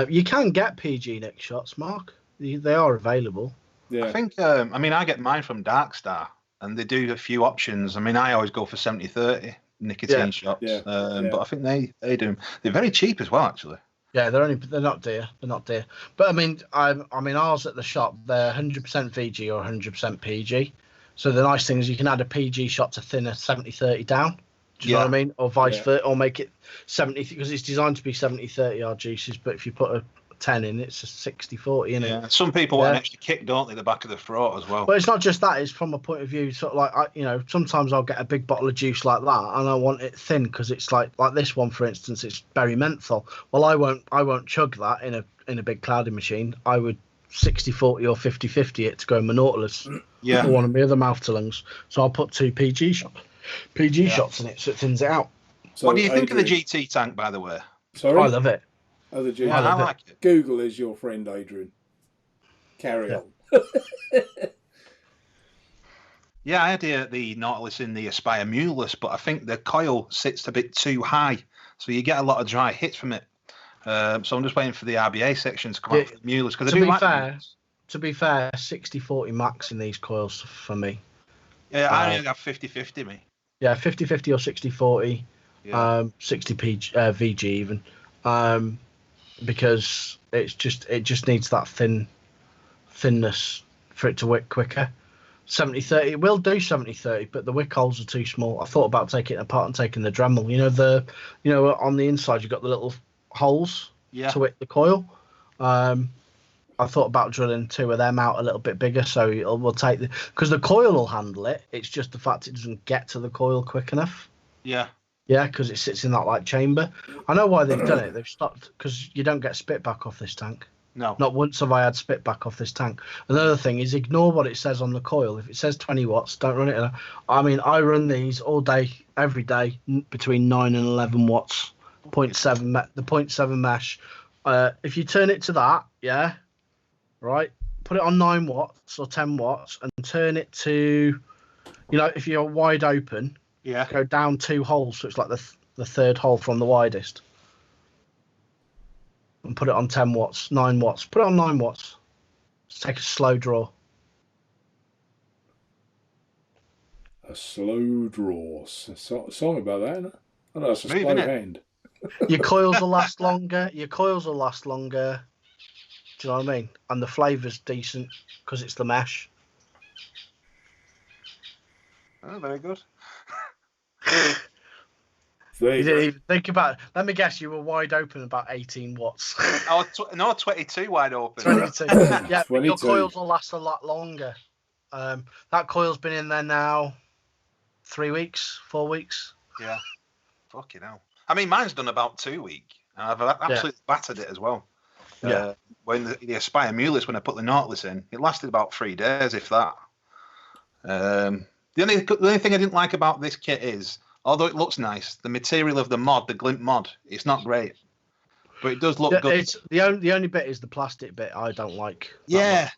You can get PG nick shots, Mark. They are available. Yeah. I think, I mean, I get mine from Darkstar, and they do a few options. I mean, I always go for 70-30 nicotine shots, but I think they do. They're very cheap as well, actually. Yeah, they're not dear. They're not dear. But I mean, ours at the shop, they're 100% VG or 100% PG. So the nice thing is you can add a PG shot to thin a 70-30 down. Do you know what I mean? Or vice versa, or make it 70, because it's designed to be 70-30 our juices. But if you put a 10 in, it's a 60-40, isn't it? Yeah. Some people want an extra kick, don't they, the back of the throat as well. But it's not just that. It's from a point of view, sort of like, sometimes I'll get a big bottle of juice like that, and I want it thin because it's like this one, for instance, it's berry menthol. Well, I won't chug that in a big clouding machine. I would 60-40 or 50-50 it to go in my Nautilus. Yeah. Or one of my other mouth to lungs. So I'll put 2 PG shots in it so it thins it out. So what do you think of the GT tank, by the way? Sorry? I love it. Oh, the GT. I like it. Google is your friend, Adrian. Carry on. Yeah, I had the Nautilus in the Aspire Muleless, but I think the coil sits a bit too high, so you get a lot of dry hits from it. So I'm just waiting for the RBA section to come out for the Muleless, because I do like the To be fair, 60-40 max in these coils for me. Yeah, I only have 50-50, me. Yeah, 50-50 or 60-40, 60 VG even, because it just needs that thinness for it to wick quicker. 70-30, it will do 70-30, but the wick holes are too small. I thought about taking it apart and taking the Dremel. On the inside you've got the little holes to wick the coil. I thought about drilling 2 of them out a little bit bigger, so we'll take because the coil will handle it. It's just the fact it doesn't get to the coil quick enough. Yeah. Yeah, because it sits in that like chamber. I know why they've done it. They've stopped because you don't get spit back off this tank. No. Not once have I had spit back off this tank. Another thing is ignore what it says on the coil. If it says 20 watts, don't run it. I mean, I run these all day, every day, between 9 and 11 watts. 0.7 mesh. If you turn it to that, right, put it on 9 watts or 10 watts and turn it to, if you're wide open, go down 2 holes, so it's like the third hole from the widest, and put it on 10 watts, 9 watts. Put it on 9 watts. Just take a slow draw. A slow draw. Song about that, isn't it? Oh, no, it's a slow hand. Your coils will last longer. Do you know what I mean? And the flavour's decent because it's the mesh. Oh, very good. You didn't even think about it. Let me guess, you were wide open about 18 watts. 22 wide open. 22. Yeah, 22. Your coils will last a lot longer. That coil's been in there now 3 weeks, 4 weeks. Yeah. Fucking hell. I mean, mine's done about 2 weeks. And I've absolutely battered it as well. Yeah. When the Aspire Muleless, when I put the Nautilus in, it lasted about 3 days, if that. The only thing I didn't like about this kit is, although it looks nice, the material of the mod, the Glint mod, it's not great. But it does look good. It's the only bit is the plastic bit I don't like. Yeah. Much.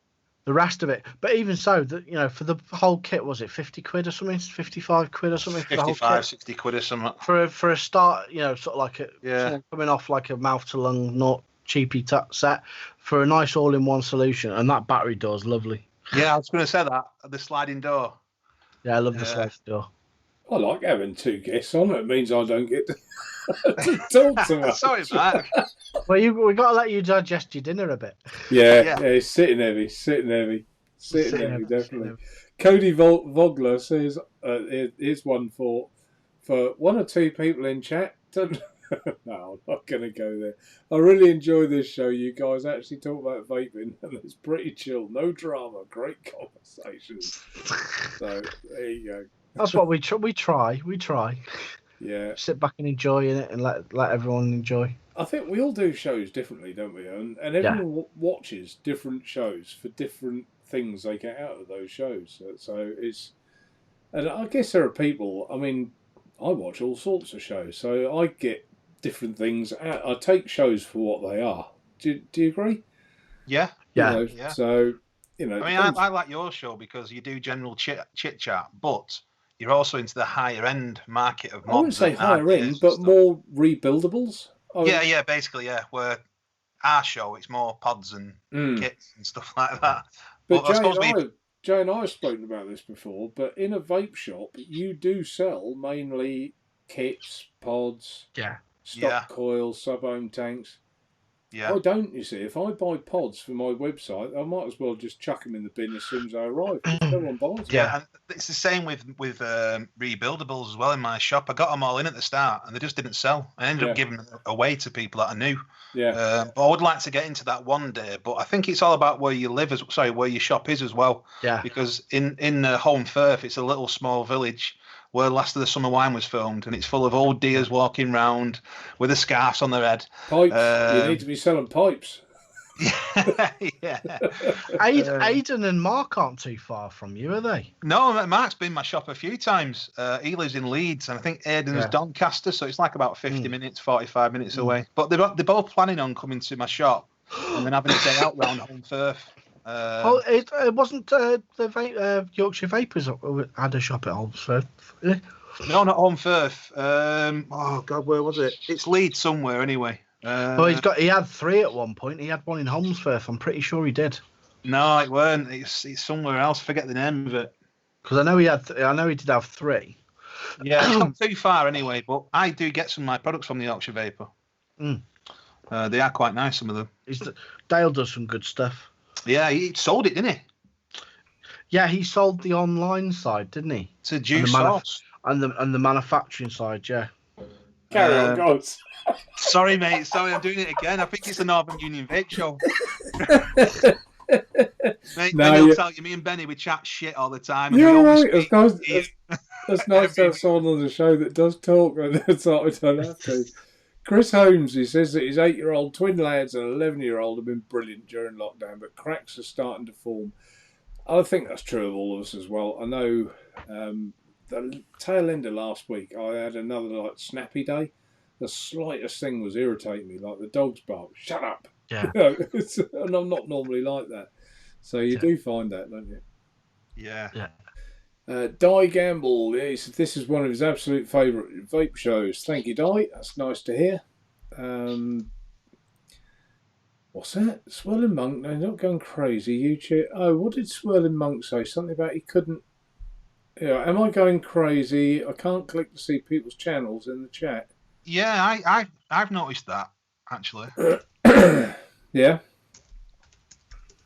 The rest of it. But even so, for the whole kit, was it 50 quid or something? 55 quid or something? 55, 60 quid or something. For a start, sort of like someone coming off like a mouth to lung, not cheapy set, for a nice all-in-one solution. And that battery door's lovely. Yeah, I was going to say that. The sliding door. Yeah, I love the sliding door. I like having 2 guests on. It means I don't get to talk to much. Sorry, Mark. Well, we got to let you digest your dinner a bit. Yeah, it's sitting heavy, definitely. Cody Vogler says, here's one for 1 or 2 people in chat. No, I'm not going to go there. I really enjoy this show. You guys actually talk about vaping, and it's pretty chill. No drama, great conversations. So, there you go. That's what we try. Yeah. Sit back and enjoy it, and let everyone enjoy. I think we all do shows differently, don't we? And everyone watches different shows for different things they get out of those shows. So it's, and I guess there are people. I mean, I watch all sorts of shows, so I get different things out. I take shows for what they are. Do you agree? Yeah. Yeah. So you know. I mean, I like your show because you do general chit chat, but you're also into the higher end market of mods. I wouldn't say higher end, but more rebuildables. Yeah, basically, yeah. Where our show, it's more pods and kits and stuff like that. But Jay and I have spoken about this before, but in a vape shop, you do sell mainly kits, pods, stock coils, sub-ohm tanks. Yeah. I don't, you see. If I buy pods for my website, I might as well just chuck them in the bin as soon as they arrive. No one buys them. Yeah, and it's the same with rebuildables as well in my shop. I got them all in at the start, and they just didn't sell. I ended up giving them away to people that I knew. Yeah. But I would like to get into that one day. But I think it's all about where you live, where your shop is as well. Yeah. Because in Home Firth, it's a little small village where Last of the Summer Wine was filmed, and it's full of old deers walking round with the scarves on their head. Pipes. You need to be selling pipes. Yeah. Aidan and Mark aren't too far from you, are they? No, Mark's been in my shop a few times. He lives in Leeds, and I think Aidan's Doncaster, so it's like about 50 minutes, 45 minutes away. But they're both planning on coming to my shop and then having a day out round Home Firth. It wasn't the Yorkshire Vapors had a shop at Holmesford. No, not Home Firth. Oh God, where was it? It's Leeds somewhere anyway. He had 3 at one point. He had one in Holmesfirth. I'm pretty sure he did. No, it weren't. It's somewhere else. Forget the name of it. Because I know he did have 3. Yeah, it's not too far anyway. But I do get some of my products from the Yorkshire Vapor. They are quite nice, some of them. Dale does some good stuff. Yeah, he sold it, didn't he? Yeah, he sold the online side, didn't he? To Juice Source. And the manufacturing side, yeah. Carry on, guys. Sorry, mate. Sorry, I'm doing it again. I think it's the Northern Union Vape Show. Mate, Benny will tell you, me and Benny, we chat shit all the time. You're right. It's nice to have someone on the show that does talk, and that's what I don't have to. Chris Holmes, he says that his 8-year-old twin lads and 11-year-old have been brilliant during lockdown, but cracks are starting to form. I think that's true of all of us as well. I know the tail end of last week, I had another snappy day. The slightest thing was irritating me, like the dog's bark. Shut up! Yeah. And I'm not normally like that. So you do find that, don't you? Yeah. Di Gamble, he said this is one of his absolute favourite vape shows. Thank you, Di. That's nice to hear. What's that? Swirling Monk? No, not going crazy. YouTube. Oh, what did Swirling Monk say? Something about he couldn't. Yeah, am I going crazy? I can't click to see people's channels in the chat. Yeah, I've noticed that actually. Yeah.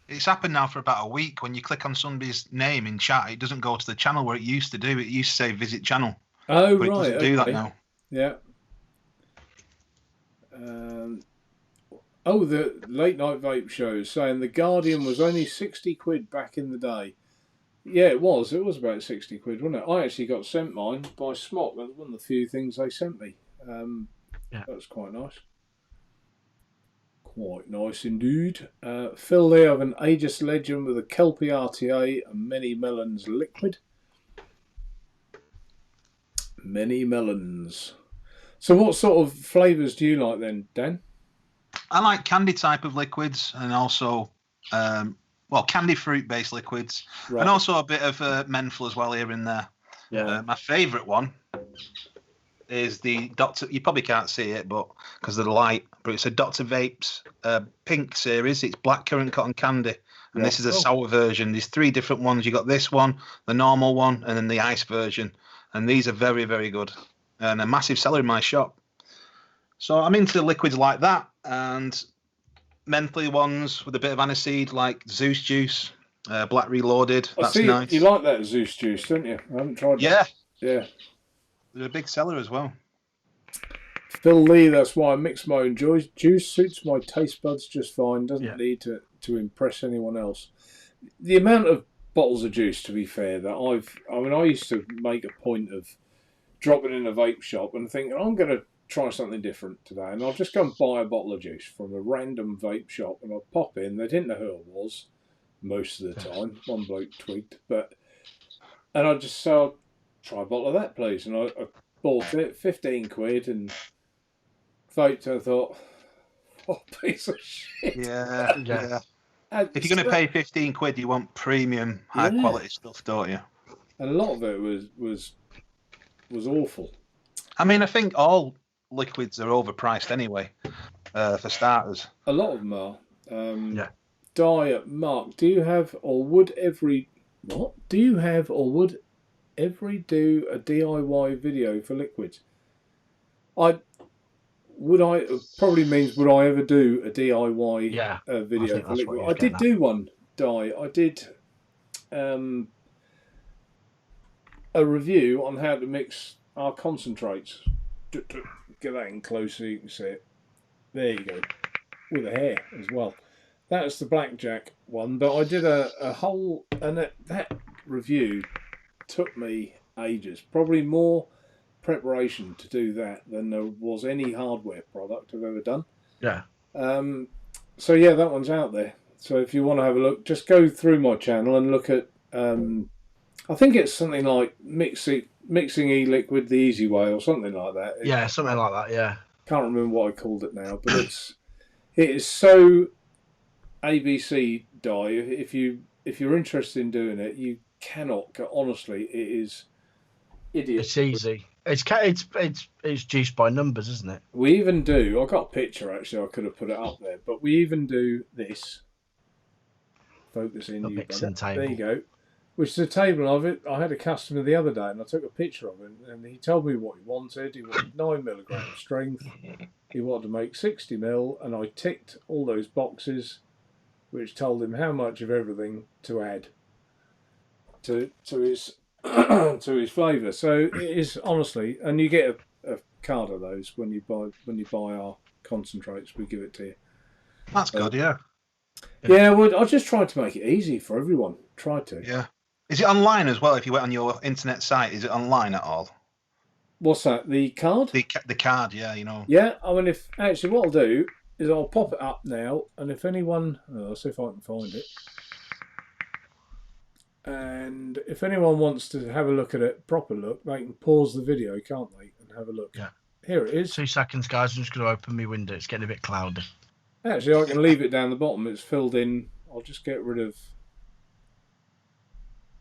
It's happened now for about a week. When you click on somebody's name in chat, it doesn't go to the channel where it used to do. It used to say visit channel. Oh, but right. It doesn't do that now. Yeah. The late night vape shows saying the Guardian was only 60 quid back in the day. Yeah, it was. It was about 60 quid, wasn't it? I actually got sent mine by Smock. That was one of the few things they sent me. That was quite nice. Quite nice indeed. Phil Lee of an Aegis Legend with a Kelpie RTA and Many Melons liquid. Many melons. So what sort of flavours do you like then, Dan? I like candy type of liquids and also, candy fruit based liquids. Right. And also a bit of menthol as well here and there. Yeah. My favourite one is the Dr. You probably can't see it, but because of the light, but it's a Dr. Vapes pink series. It's blackcurrant cotton candy, and this is a sour version. There's 3 different ones. You got this one, the normal one, and then the ice version. And these are very, very good, and a massive seller in my shop. So I'm into liquids like that, and mentholy ones with a bit of aniseed, like Zeus juice, Black Reloaded. That's nice. You like that Zeus juice, don't you? I haven't tried that. Yeah. They're a big seller as well. Phil Lee, that's why I mix my own juice. Suits my taste buds just fine. Doesn't need to impress anyone else. The amount of bottles of juice, to be fair, that I used to make a point of dropping in a vape shop and thinking, I'm going to try something different today. And I'll just go and buy a bottle of juice from a random vape shop. And I'll pop in. They didn't know who I was most of the time. One bloke twigged. And I just said, I'll try a bottle of that, please. And I bought it, 15 quid, and vaped. And I thought, what a piece of shit. Yeah. If you're going to pay 15 quid, you want premium, high quality stuff, don't you? And a lot of it was awful. I mean, I think all liquids are overpriced anyway, for starters. A lot of them are. Diet, Mark, do you have or would every do a DIY video for liquids? Probably means would I ever do a DIY video for liquid? I did do one, I did a review on how to mix our concentrates. Get that in close so you can see it. There you go. With a hair as well. That's the blackjack one, but I did a whole, and that review took me ages. Probably more preparation to do that than there was any hardware product I've ever done. Yeah. So yeah, that one's out there. So if you want to have a look, just go through my channel and look at. I think it's something like mixing e-liquid the easy way or something like that. Yeah, something like that. Yeah. Can't remember what I called it now, but it is so ABC die. If you're interested in doing it, you cannot go. Honestly, it is idiot. It's easy. It's juiced by numbers, isn't it? We even do. I got a picture actually. I could have put it up there, but we even do this. Focus in. There you go. Which is a table of it. I had a customer the other day, and I took a picture of him, and he told me what he wanted. He wanted 9 milligram strength. He wanted to make 60 mil, and I ticked all those boxes, which told him how much of everything to add to his to his flavour. So it is honestly, and you get a card of those when you buy our concentrates. We give it to you. That's good, yeah. Yeah, well, I just tried to make it easy for everyone. Tried to. Yeah. Is it online as well? If you went on your internet site, is it online at all? What's that? The card? The card, yeah, you know. Yeah, I mean, what I'll do is I'll pop it up now, and if anyone, I'll see if I can find it. And if anyone wants to have a look at it, proper look, they can pause the video, can't they, and have a look. Yeah. Here it is. 2 seconds, guys. I'm just going to open my window. It's getting a bit cloudy. Actually, I can leave it down the bottom. It's filled in. I'll just get rid of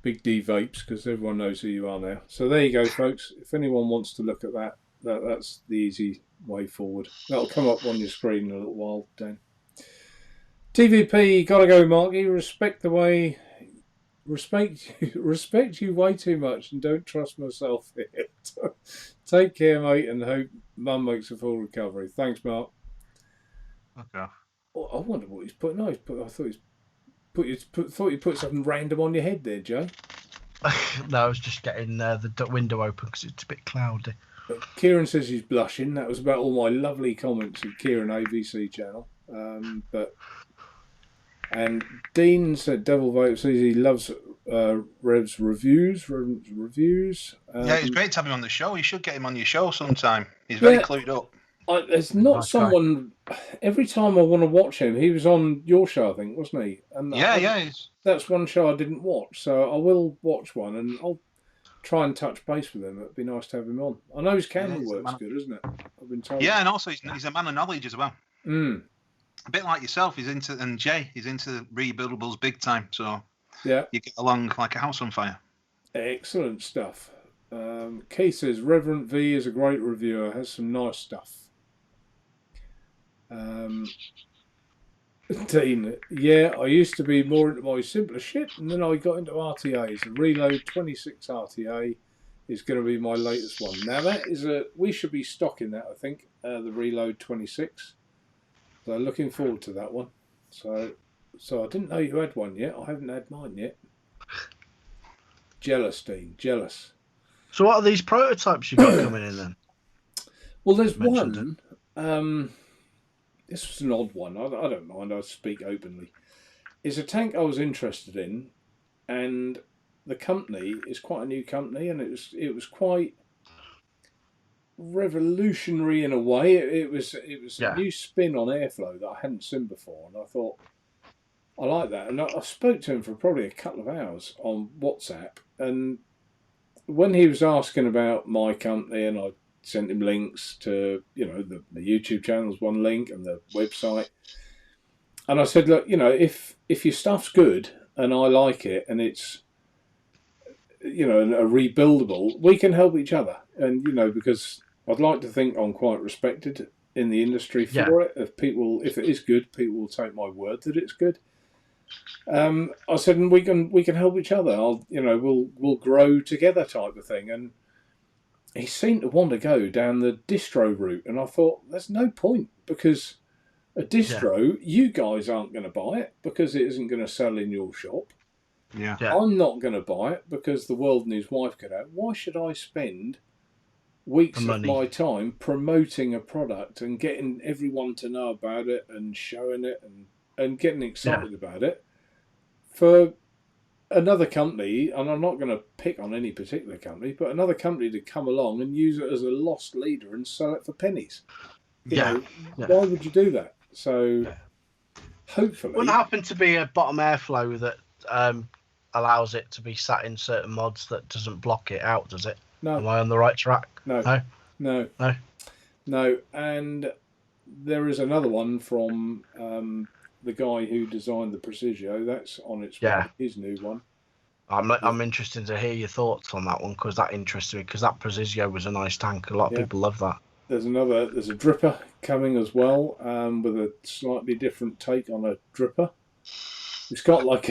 Big D Vapes because everyone knows who you are now. So there you go, folks. If anyone wants to look at that's the easy way forward. That'll come up on your screen in a little while, Dan. TVP, gotta go, Marky. Respect you way too much and don't trust myself here. Take care, mate, and hope Mum makes a full recovery. Thanks, Mark. Okay. Oh, I wonder what he's putting. No, I thought you put something random on your head there, Joe. No, I was just getting the window open because it's a bit cloudy. Kieran says he's blushing. That was about all my lovely comments at Kieran AVC channel. And Dean said Devil Vape says he loves Rev's reviews. Yeah, it's great to have him on the show. You should get him on your show sometime. He's very clued up. There's not someone. Every time I want to watch him, he was on your show, I think, wasn't he? And that's one show I didn't watch, so I will watch one, and I'll try and touch base with him. It'd be nice to have him on. I know his camera work's good, isn't it? I've been told. Yeah, and also he's a man of knowledge as well. Mm. A bit like yourself, he's into rebuildables big time. So yeah, you get along like a house on fire. Excellent stuff. Keith says Reverend V is a great reviewer. Has some nice stuff. Dean, yeah, I used to be more into my simpler shit, and then I got into RTAs. The Reload 26 RTA is going to be my latest one. Now that is we should be stocking that, I think, the Reload 26. So looking forward to that one. So I didn't know you had one yet. I haven't had mine yet. Jealous, Dean, jealous. So what are these prototypes you've got coming in then? Well, there's one. This was an odd one. I don't mind. I'll speak openly. It's a tank I was interested in, and the company is quite a new company, and it was quite revolutionary in a way. It was Yeah. a new spin on airflow that I hadn't seen before, and I thought I like that. And I spoke to him for probably a couple of hours on WhatsApp, and when he was asking about my company, and I sent him links to the YouTube channel's one link and the website, and I said, look, if your stuff's good and I like it and it's a rebuildable, we can help each other, and because I'd like to think I'm quite respected in the industry for it. If it is good, people will take my word that it's good. I said, and we can help each other. We'll grow together, type of thing. And he seemed to want to go down the distro route, and I thought there's no point, because a distro, you guys aren't going to buy it because it isn't going to sell in your shop. Yeah. I'm not going to buy it because the world and his wife could have. Why should I spend weeks of my time promoting a product and getting everyone to know about it and showing it and getting excited about it for another company? And I'm not going to pick on any particular company, but another company to come along and use it as a lost leader and sell it for pennies. Why would you do that? So hopefully, wouldn't happen to be a bottom airflow that allows it to be sat in certain mods that doesn't block it out, does it? No. Am I on the right track? No. And there is another one from the guy who designed the Precision. That's on its way, his new one. I'm interested to hear your thoughts on that one, because that interests me, because that Precision was a nice tank. A lot of people love that. There's a dripper coming as well, with a slightly different take on a dripper. It's got like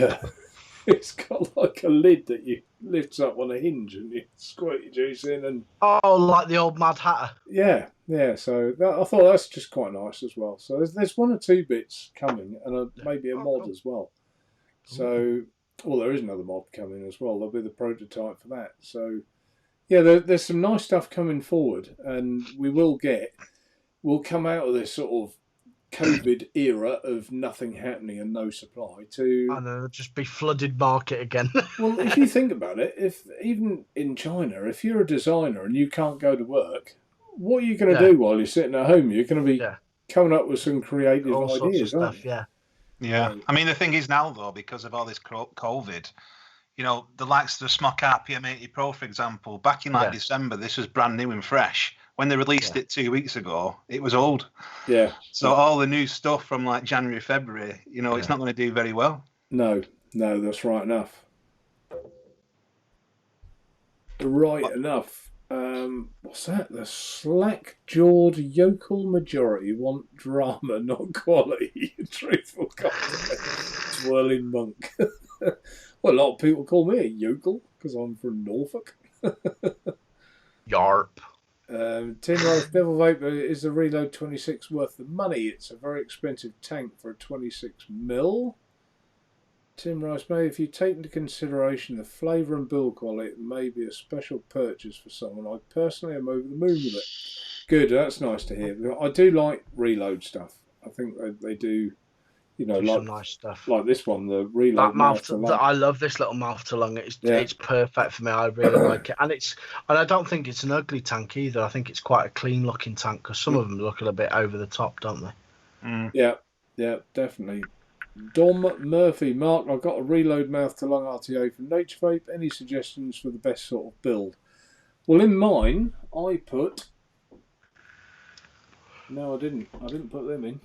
a lid that you lifts up on a hinge and you squirt your juice in, and like the old Mad Hatter. Yeah. So I thought that's just quite nice as well. So there's one or two bits coming, and maybe a mod as well. So there is another mod coming as well. There'll be the prototype for that. So there's some nice stuff coming forward, and we'll come out of this sort of COVID era of nothing happening and no supply to... And it'll just be flooded market again. Well, if you think about it, even in China, if you're a designer and you can't go to work, what are you going to do while you're sitting at home? You're going to be coming up with some creative ideas, aren't you? Yeah. I mean, the thing is now, though, because of all this COVID, the likes of the Smok RPM 80 Pro, for example, back in December, this was brand new and fresh. When they released it 2 weeks ago, it was old. Yeah. So all the new stuff from like January, February, it's not going to do very well. No, that's right enough. Right enough. What's that? The slack-jawed yokel majority want drama, not quality. Truthful content. Twirling monk. Well, a lot of people call me a yokel because I'm from Norfolk. Yarp. Tin Rice Devil Vapor, is the Reload 26 worth the money? It's a very expensive tank for a 26mm. Tim Rice, maybe if you take into consideration the flavour and build quality, it may be a special purchase for someone. I personally am over the moon with it. Good, that's nice to hear. I do like Reload stuff. I think they do, like some nice stuff. Like this one, the Reload mouth to lung. I love this little mouth to lung. It's perfect for me. I really like it, and I don't think it's an ugly tank either. I think it's quite a clean looking tank, because some of them look a little bit over the top, don't they? Mm. Yeah, definitely. Dom Murphy, Mark, I've got a Reload mouth to lung RTA from Naturevape. Any suggestions for the best sort of build? Well, in mine, I put... No, I didn't. I didn't put them in.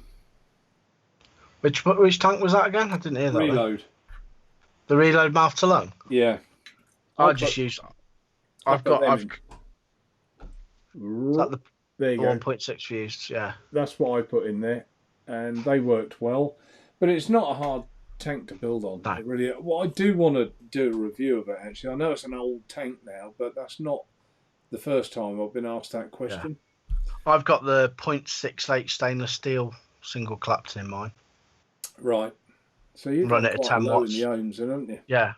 Which tank was that again? I didn't hear that. Reload. Then. The Reload mouth to lung? Yeah. I've got is that the 1.6 fused? Yeah. That's what I put in there, and they worked well. But it's not a hard tank to build on. No. Really. Well, I do want to do a review of it, actually. I know it's an old tank now, but that's not the first time I've been asked that question. Yeah. I've got the 0.68 stainless steel single clapped in mine. Right. So you run it at 10 watts. In the ohms, haven't you? Yeah.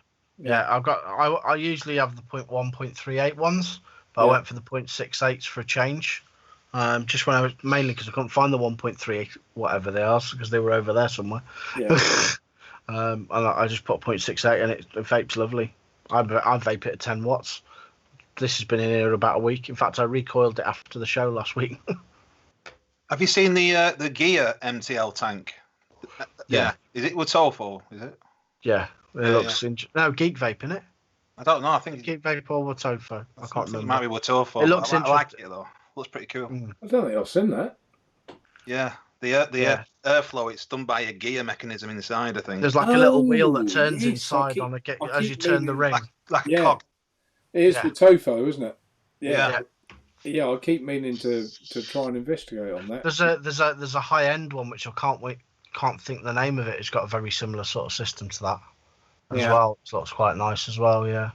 I usually have the 0.1.38 ones, but I went for the 0.68s for a change. Just when I was mainly because I couldn't find the 1.38 whatever they are, because they were over there somewhere. Yeah. And I just put 0.68 and it vapes lovely. I vape it at 10 watts. this has been in here about a week. In fact, I recoiled it after the show last week. Have you seen the Gear MTL tank? Yeah. Is it with Tofo? Is it? Yeah, it looks. No, Geek Vape, innit? I don't know. I think Geek Vape or Tofo. I can't remember. It might be with Tofo. It looks I interesting. like it though. Looks pretty cool. I don't think I've seen that. Yeah, the airflow. It's done by a gear mechanism inside. I think there's like a little wheel that turns inside as you turn the ring, like a cog. It is with Tofo, isn't it? Yeah. Yeah, I keep meaning to try and investigate on that. There's a high end one which I can't think the name of it. It's got a very similar sort of system to that as well. It looks quite nice as well. Yeah,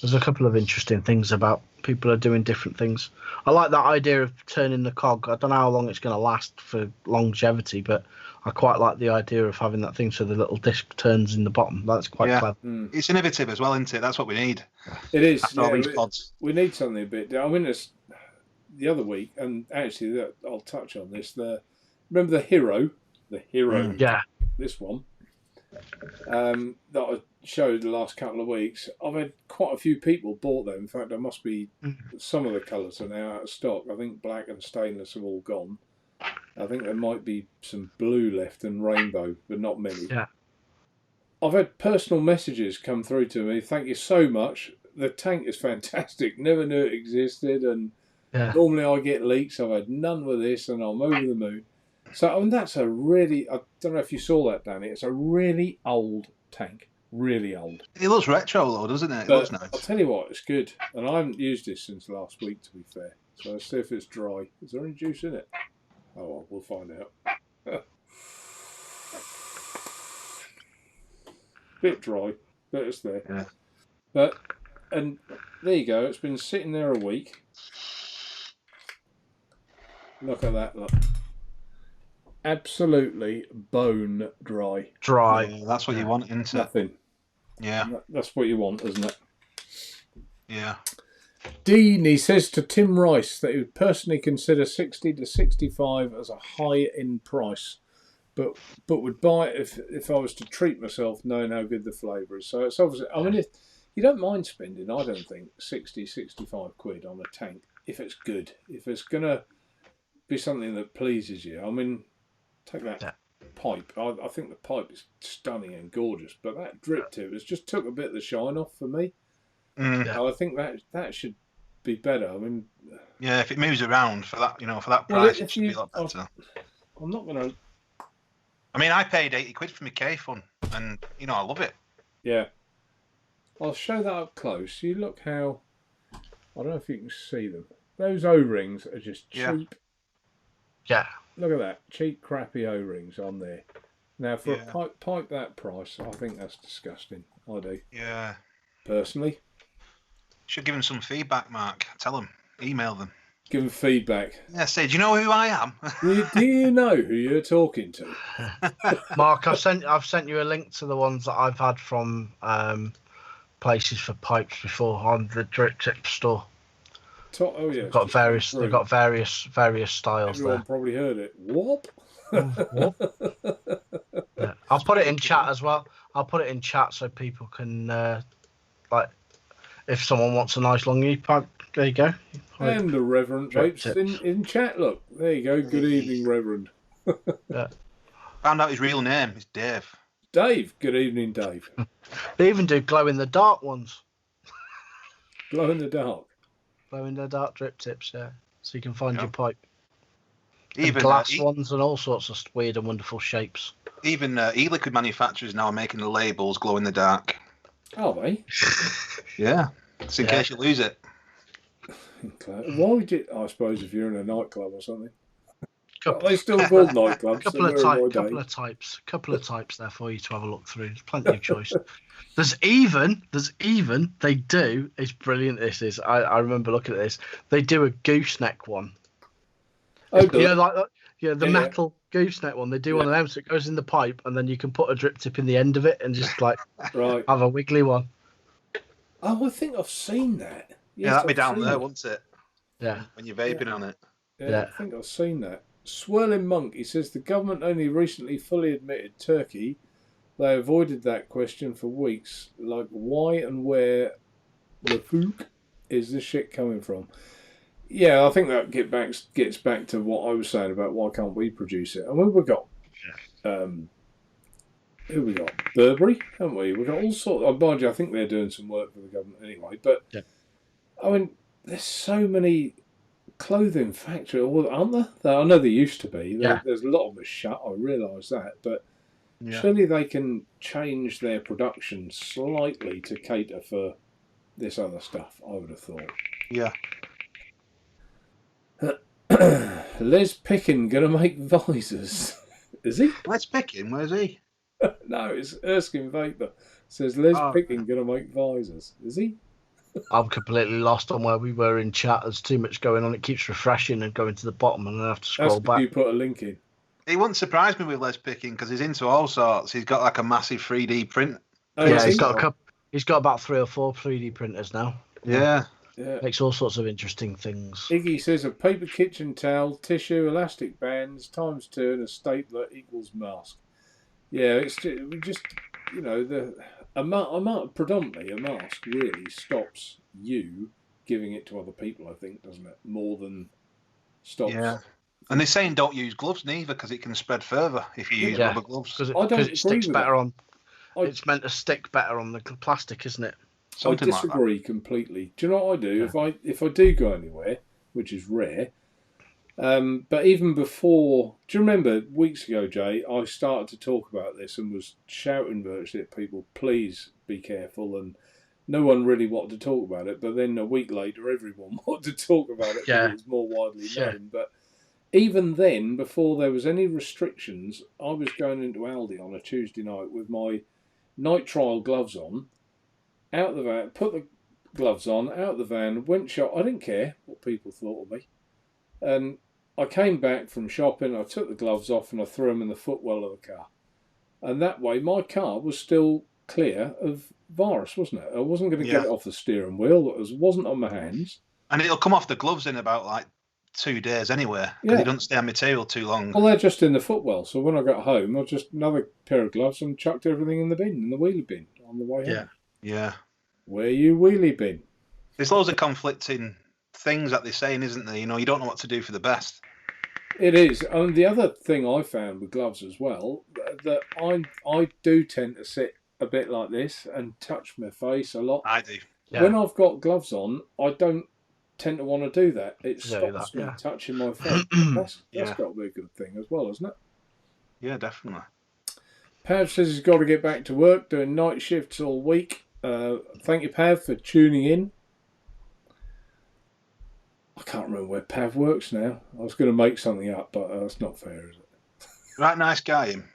there's a couple of interesting things about people are doing different things. I like that idea of turning the cog. I don't know how long it's going to last for longevity, but I quite like the idea of having that thing so the little disc turns in the bottom. That's quite clever. It's innovative as well, isn't it? That's what we need. It is. All these pods. We need something a bit. I mean, the other week, and actually, I'll touch on this. Remember the Hero? The Hero. Yeah. This one. That I showed the last couple of weeks. I've had quite a few people bought them. In fact, there must be some of the colours are now out of stock. I think black and stainless have all gone. I think there might be some blue left and rainbow, but not many. Yeah. I've had personal messages come through to me. Thank you so much. The tank is fantastic. Never knew it existed, and normally I get leaks. I've had none with this, and I'm over the moon. So, I mean, that's a really... I don't know if you saw that, Danny. It's a really old tank. Really old. It looks retro, though, doesn't it? It looks nice. I'll tell you what, it's good. And I haven't used this since last week, to be fair. So let's see if it's dry. Is there any juice in it? Oh, well, we'll find out. Bit dry, but it's there. Yeah. And there you go. It's been sitting there a week. Look at that, look. Absolutely bone dry. Yeah, that's what you want, isn't it? Nothing. Yeah. That's what you want, isn't it? Yeah. Dean, he says to Tim Rice that he would personally consider 60 to 65 as a high-end price, but would buy it if I was to treat myself knowing how good the flavour is. So it's obviously, I mean, if you don't mind spending, I don't think, 60, 65 quid on a tank, if it's good. If it's going to be something that pleases you. I mean, take that pipe. I think the pipe is stunning and gorgeous, but that drip tip has just took a bit of the shine off for me. I think that should be better. I mean, yeah, if it moves around for that, for that price, it should be a lot better. I'm not going to. I mean, I paid 80 quid for my K-Fun, and I love it. Yeah, I'll show that up close. You look how. I don't know if you can see them. Those O-rings are just cheap. Yeah. Look at that, cheap, crappy O-rings on there. Now, for a pipe that price, I think that's disgusting. I do. Yeah. Personally. Should give them some feedback, Mark. Tell them. Email them. Give them feedback. Yeah, say, do you know who I am? Do you know who you're talking to? Mark, I've sent you a link to the ones that I've had from places for pipes before on the Drip Tip store. Oh yeah, they've got various styles. Everyone there. Probably heard it. Whoop. Yeah. I'll put it in chat as well. I'll put it in chat so people can if someone wants a nice long pipe, there you go. And the Reverend Vapes in chat. Look, there you go. Good evening, Reverend. Found out his real name is Dave. Dave. Good evening, Dave. They even do glow in the dark ones. Glow in the dark. Glow in the dark drip tips, yeah. So you can find your pipe. Even glass ones and all sorts of weird and wonderful shapes. Even e-liquid manufacturers now are making the labels glow in the dark. Are they? Yeah. Just in case you lose it. Why would you? I suppose if you're in a nightclub or something. Are they still called nightclubs? Couple of types there for you to have a look through. There's plenty of choice. There's even they do. It's brilliant. This is. I remember looking at this. They do a gooseneck one. Oh, good. The metal gooseneck one. They do one of them, so it goes in the pipe, and then you can put a drip tip in the end of it, and just have a wiggly one. Oh, I think I've seen that. Yes, that'd be down there, wouldn't it? Yeah. When you're vaping on it. Yeah, I think I've seen that. Swirling Monk, he says the government only recently fully admitted Turkey. They avoided that question for weeks, like why and where the fook is this shit coming from? Yeah, I think that gets back to what I was saying about why can't we produce it? And we've got, who we got? Burberry, haven't we? We've got all sorts. Mind you, I think they're doing some work for the government anyway. But I mean, there's so many clothing factories, aren't there? I know there used to be. There's a lot of them shut. I realise that, but surely they can change their production slightly to cater for this other stuff. I would have thought. Yeah. Les Pickin gonna make visors. Is he? Les Pickin, where's he? No, it's Erskine Vapor. Says Les Pickin gonna make visors. Is he? I'm completely lost on where we were in chat. There's too much going on. It keeps refreshing and going to the bottom, and I have to scroll back. You put a link in. He wouldn't surprise me with Les Pickin because he's into all sorts. He's got like a massive 3D print. He's got a couple. He's got about 3 or 4 3D printers now. Yeah. Makes all sorts of interesting things. Iggy says a paper kitchen towel, tissue, elastic bands, ×2, and a stapler equals mask. Yeah, it's just you know, predominantly a mask really stops you giving it to other people, I think, doesn't it? More than stops. Yeah. And they're saying don't use gloves neither because it can spread further if you use rubber gloves. Because it sticks better on. It's meant to stick better on the plastic, isn't it? I disagree completely. Do you know what I do? Yeah. If I do go anywhere, which is rare, but even before, do you remember weeks ago, Jay, I started to talk about this and was shouting virtually at people, please be careful, and no one really wanted to talk about it, but then a week later everyone wanted to talk about it because it was more widely known. But even then, before there was any restrictions, I was going into Aldi on a Tuesday night with my night trial gloves on, out the van, put the gloves on, out the van, went shop. I didn't care what people thought of me. And I came back from shopping, I took the gloves off and I threw them in the footwell of the car. And that way my car was still clear of virus, wasn't it? I wasn't going to get it off the steering wheel. It wasn't on my hands. And it'll come off the gloves in about like 2 days anyway, because it doesn't stay on material too long. Well, they're just in the footwell. So when I got home, I just another pair of gloves and chucked everything in the bin, in the wheelie bin on the way home. Yeah. Where you wheelie bin? There's loads of conflicting things that they're saying, isn't there? You know, you don't know what to do for the best. It is. And the other thing I found with gloves as well, that I do tend to sit a bit like this and touch my face a lot. I do. Yeah. When I've got gloves on, I don't tend to want to do that. It stops me touching my face. That's got to be a good thing as well, isn't it? Yeah, definitely. Pav says he's got to get back to work, doing night shifts all week. Thank you, Pav, for tuning in. I can't remember where Pav works now. I was going to make something up, but that's not fair, is it? Right, nice guy, him.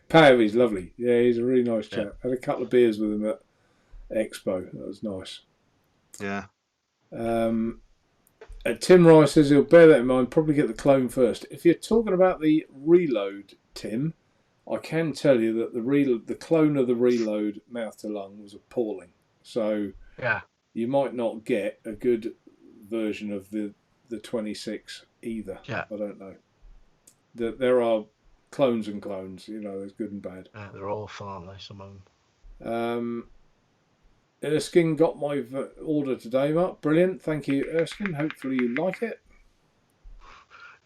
Pav, he's lovely. Yeah, he's a really nice chap. Had a couple of beers with him at Expo. That was nice. Yeah. Tim Rice says he'll bear that in mind, probably get the clone first. If you're talking about the reload, Tim, I can tell you that the clone of the reload mouth to lung was appalling. So you might not get a good version of the 26 either. I don't know. There are clones and clones, you know, there's good and bad. They're awful, aren't they, some of them? Erskine got my order today, Mark. Brilliant. Thank you, Erskine. Hopefully you like it.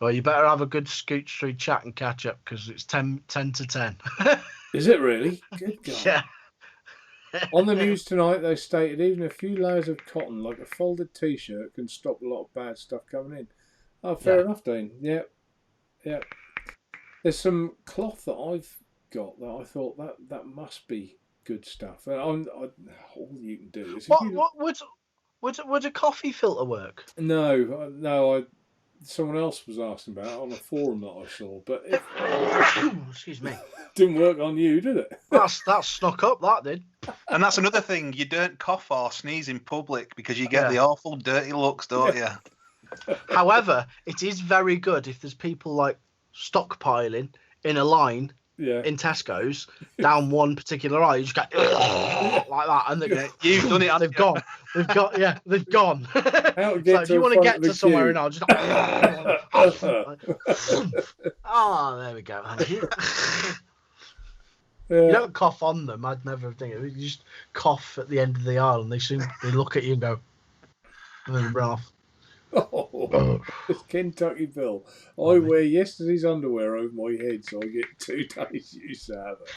Well, you better have a good scooch through chat and catch up because it's 10 to 10. Is it really? Good God. Yeah. On the news tonight, they stated even a few layers of cotton, like a folded T-shirt, can stop a lot of bad stuff coming in. Oh, fair enough, Dean. Yeah. There's some cloth that I've got that I thought that must be good stuff. And all you can do is... Would a coffee filter work? No. Someone else was asking about it on a forum that I saw, but excuse me, didn't work on you, did it? That snuck up, that did. And that's another thing, you don't cough or sneeze in public because you get the awful dirty looks, don't you? However, it is very good if there's people like stockpiling in a line in Tesco's down one particular aisle. You just go like that, and you've done it. They've gone. They've gone. So if you want to get to somewhere and I'll just there we go. Thank you. You don't cough on them. I'd never think it. You just cough at the end of the aisle, and they look at you and go. Ralph. Oh, it's Kentucky Bill. I wear yesterday's underwear over my head, so I get 2 days use out of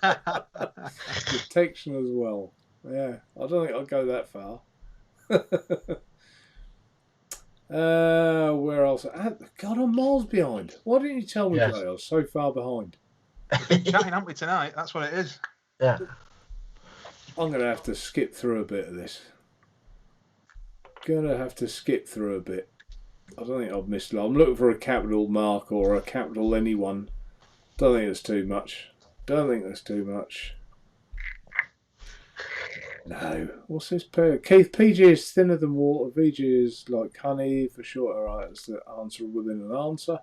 it. Protection as well. Yeah, I don't think I'll go that far. Where else? God, I'm miles behind. Why didn't you tell me today? I was so far behind. We've been chatting, haven't we, tonight? That's what it is. Yeah. I'm going to have to skip through a bit of this. Gonna have to skip through a bit. I don't think I've missed. I'm looking for a capital Mark or a capital anyone. Don't think it's too much. Don't think that's too much. No. What's this pair? Keith, PG is thinner than water. VG is like honey for shorter items that answer within an answer.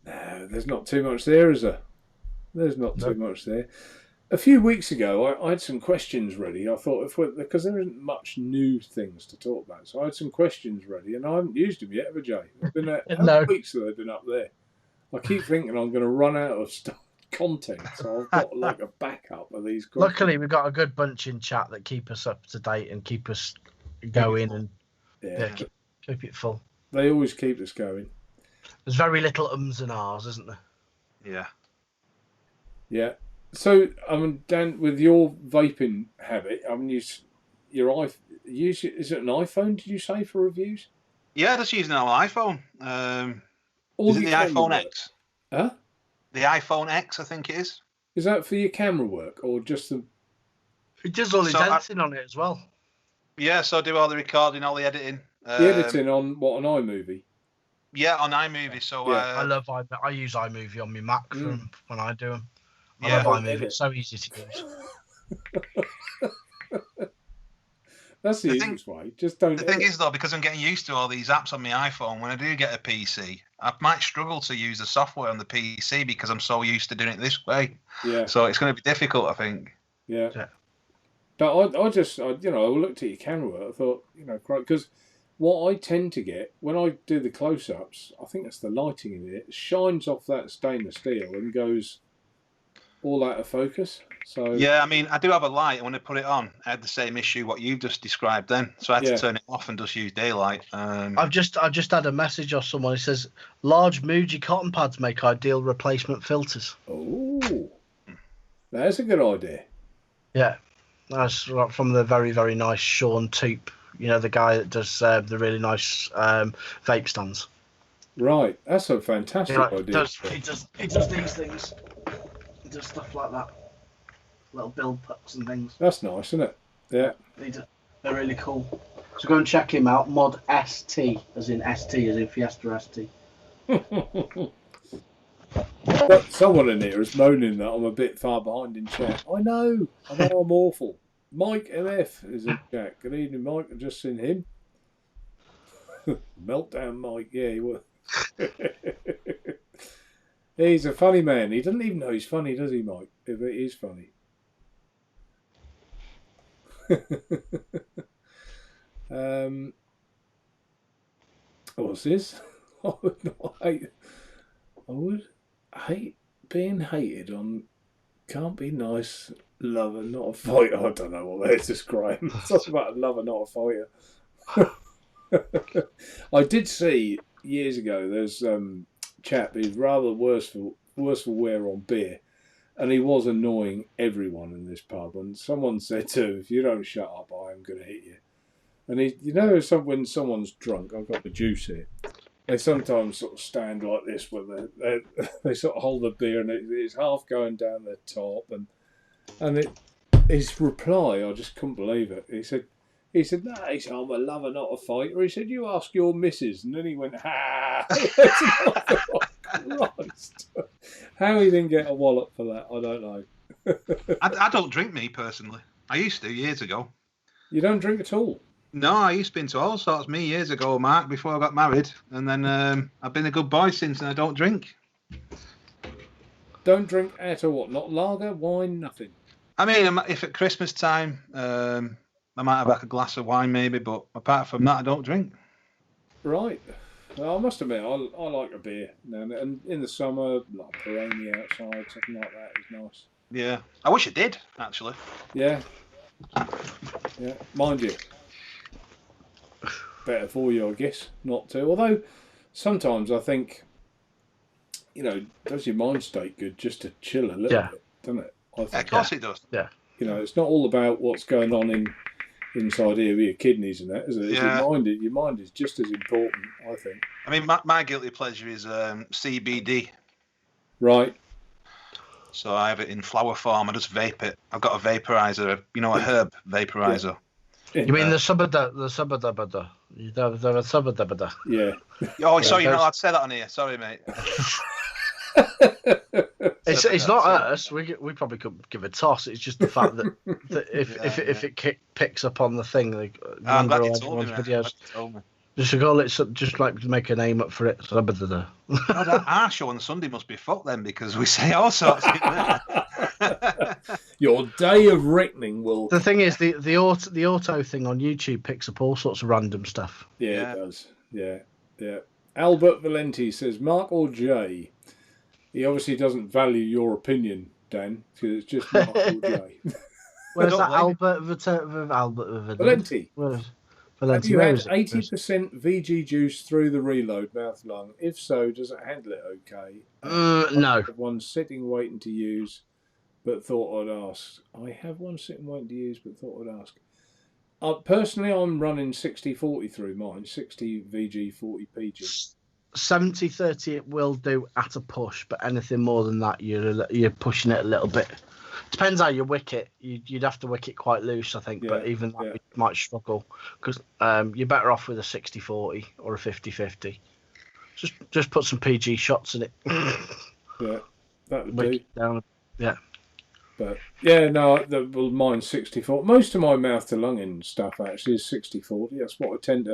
No, there's not too much there, is there? There's not too much there. A few weeks ago, I had some questions ready. I thought, because there isn't much new things to talk about, so I had some questions ready, and I haven't used them yet, have I, Jay? It's been how many weeks have they been up there? I keep thinking I'm going to run out of content, so I've got like a backup of these questions. Luckily, we've got a good bunch in chat that keep us up to date and keep us going and keep it full. They always keep us going. There's very little ums and ahs, isn't there? Yeah. Yeah. So, I mean, Dan, with your vaping habit, I mean, is it an iPhone, did you say, for reviews? Yeah, just using an iPhone. Is it the iPhone X? Huh? The iPhone X, I think it is. Is that for your camera work or just the... It does all the dancing on it as well. Yeah, so I do all the recording, all the editing. The editing on, what, an iMovie? Yeah, on iMovie. So I use iMovie on my Mac when I do them. I love iMovie. It's so easy to use. That's the easiest way. Just don't. The thing is, though, because I'm getting used to all these apps on my iPhone, when I do get a PC, I might struggle to use the software on the PC because I'm so used to doing it this way. Yeah. So it's going to be difficult, I think. Yeah. But I looked at your camera. I thought, because what I tend to get when I do the close-ups, I think that's the lighting in it. It shines off that stainless steel and goes all out of focus. So yeah, I mean, I do have a light, and when I put it on, I had the same issue what you've just described then. So I had to turn it off and just use daylight. I've just had a message off someone who says large Muji cotton pads make ideal replacement filters. Oh, that's a good idea. Yeah, that's from the very, very nice Sean Toop. You know, the guy that does the really nice vape stands. Right, that's a fantastic idea. He does these things. He does stuff like that. Little build pucks and things. That's nice, isn't it? Yeah. They're really cool. So go and check him out. Mod ST, as in Fiesta ST. Someone in here is moaning that I'm a bit far behind in chat. I know I'm awful. Mike MF is in chat. Good evening, Mike. I've just seen him. Meltdown Mike, yeah, he was. He's a funny man. He doesn't even know he's funny, does he, Mike? If it is funny. What's this? I would hate being hated on. Can't be nice, lover, not a fighter. I don't know what they're describing. It's about a lover, not a fighter. I did see years ago. There's chap who's rather worse for wear on beer. And he was annoying everyone in this pub. And someone said to him, if you don't shut up, I am going to hit you. And when someone's drunk, I've got the juice here, they sometimes sort of stand like this when they sort of hold the beer and it's half going down their top. And his reply, I just couldn't believe it. He said, no, I'm a lover, not a fighter. He said, you ask your missus. And then he went, ha! Christ. How he didn't get a wallet for that, I don't know. I don't drink, me personally. I used to years ago. You don't drink at all? No, I used to be into all sorts years ago, Mark, before I got married. And then I've been a good boy since, and I don't drink. Don't drink at all? What? Not lager, wine, nothing? I mean, if at Christmas time, I might have like a glass of wine maybe, but apart from that, I don't drink. Right. Well, I must admit, I like a beer. And in the summer, like Peroni outside, something like that is nice. Yeah. I wish I did, actually. Yeah. Yeah. Mind you, better for you, I guess, not to. Although sometimes I think, does your mind state good just to chill a little bit, doesn't it? I think. Yeah, of course it does. Yeah. It's not all about what's going on inside here with your kidneys and that, is it? Yeah. Your mind is just as important, I think. I mean, my guilty pleasure is CBD. Right. So I have it in flower form. I just vape it. I've got a vaporizer, a herb vaporizer. Yeah. You mean the subada? The subada? Yeah. Oh, sorry, you're not allowed to say that on here. Sorry, mate. It's not us. We probably could give a toss. It's just the fact that if it picks up on the thing, like I'm glad you told me, videos. Just call it, just like make a name up for it. God, our show on Sunday must be fucked then, because we say all sorts. Your day of reckoning will. The thing is, the auto thing on YouTube picks up all sorts of random stuff. Yeah, it does. Yeah. Albert Valenti says, Mark or Jay? He obviously doesn't value your opinion, Dan, because it's just Mark or Jay. Where's that Albert Valenti? Have you had 80% percent VG juice through the reload mouth lung? If so, does it handle it okay? No. I have one sitting waiting to use, but thought I'd ask. I have one sitting waiting to use, but thought I'd ask. Personally, I'm running 60-40 through mine, 60 VG, 40 PG. 70-30 it will do at a push, but anything more than that, you're pushing it a little bit. Depends how you wick it. You'd have to wick it quite loose, I think, but even that you might struggle, because you're better off with a 60-40 or a 50-50. Just put some PG shots in it. Yeah, that would do. Down. Yeah. But mine's 60-40. Most of my mouth to lung in stuff actually is 60-40. That's what I tend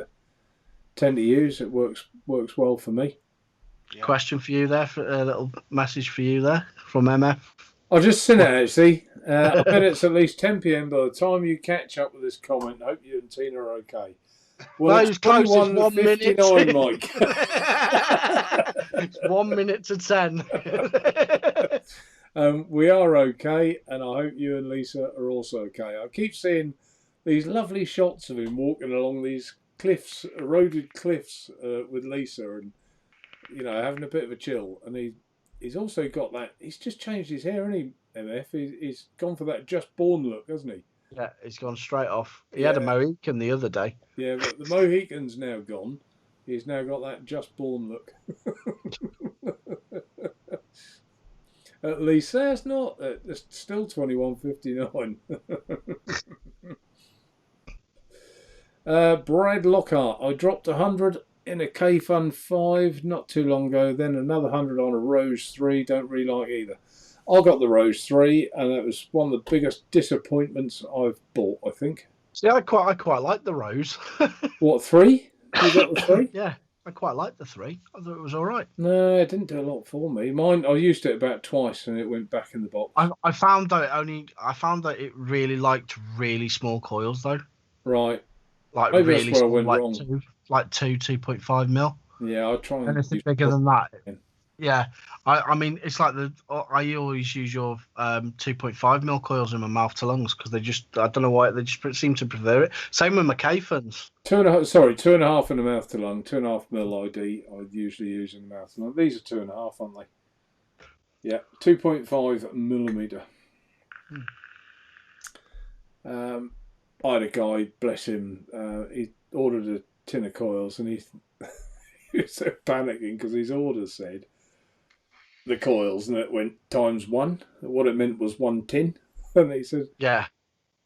to use. It works well for me. Yeah. Question for you there, a little message for you there from MF. I've just seen it actually. I bet it's at least 10 PM by the time you catch up with this comment. I hope you and Tina are okay. Well, it's close. It's 1 minute. Mike. It's 1 minute to 10. We are okay, and I hope you and Lisa are also okay. I keep seeing these lovely shots of him walking along these cliffs, eroded cliffs, with Lisa, and having a bit of a chill. And he's also got that. He's just changed his hair, hasn't he? MF. He's gone for that just born look, hasn't he? Yeah, he's gone straight off. He had a Mohican the other day. Yeah, but the Mohican's now gone. He's now got that just born look. At least that's not. It's still 21.59. Brad Lockhart. I dropped 100 in a K Fund 5 not too long ago. Then another 100 on a Rose 3. Don't really like either. I got the Rose 3, and it was one of the biggest disappointments I've bought, I think. See, I quite like the Rose. What, 3? You got the 3? Yeah, I quite liked the 3. I thought it was all right. No, it didn't do a lot for me. Mine, I used it about twice, and it went back in the box. I found that it really liked really small coils, though. Right. Like maybe really that's where small, I went wrong. 2.5 mil. Yeah, I'll try and... Anything bigger than that. Yeah, I mean, it's like I always use your 2.5 mil coils in my mouth to lungs, because I don't know why, they just seem to prefer it. Same with my K-Funs. 2.5 in the mouth to lung, 2.5 mil ID I usually use in the mouth to lung. These are 2.5, aren't they? Yeah, 2.5 millimetre. I had a guy, bless him, he ordered a tin of coils, and he was so panicking because his order said the coils, and it went ×1. What it meant was 1 tin. And he said, yeah,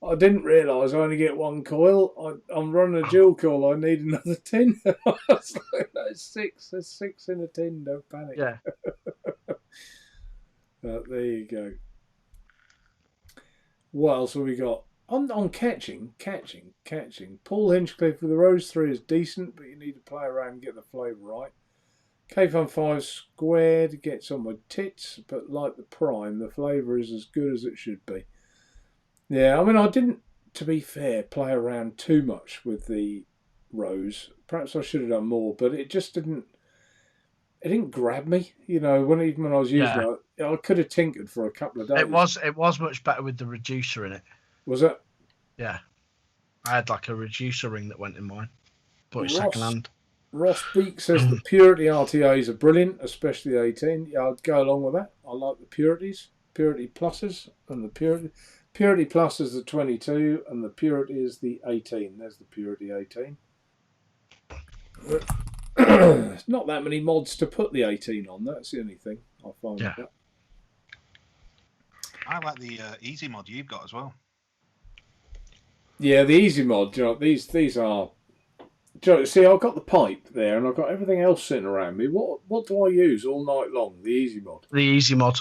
I didn't realise I only get 1 coil. I'm running a dual coil. I need another tin. I was like, that's 6. There's 6 in a tin. Don't panic. Yeah. There you go. What else have we got? On catching. Paul Hinchcliffe with the Rose 3 is decent, but you need to play around and get the flavour right. K-Fun 5 squared gets on my tits, but like the Prime, the flavour is as good as it should be. Yeah, I mean, I didn't, to be fair, play around too much with the Rose. Perhaps I should have done more, but it just didn't. It didn't grab me, even when I was using it. I could have tinkered for a couple of days. It was much better with the reducer in it. Was it? Yeah, I had like a reducer ring that went in mine. Bought it second hand. Ross Beak says the Purity RTAs are brilliant, especially the 18. Yeah, I'd go along with that. I like the Purities, Purity Pluses, and the Purity Plus is the 22, and the Purity is the 18. There's the Purity 18. There's not that many mods to put the 18 on. That's the only thing I find. Yeah. That. I like the easy mod you've got as well. Yeah, the easy mod. You know, these are. Do you know, see, I've got the pipe there, and I've got everything else sitting around me. What do I use all night long? The easy mod. The easy mod.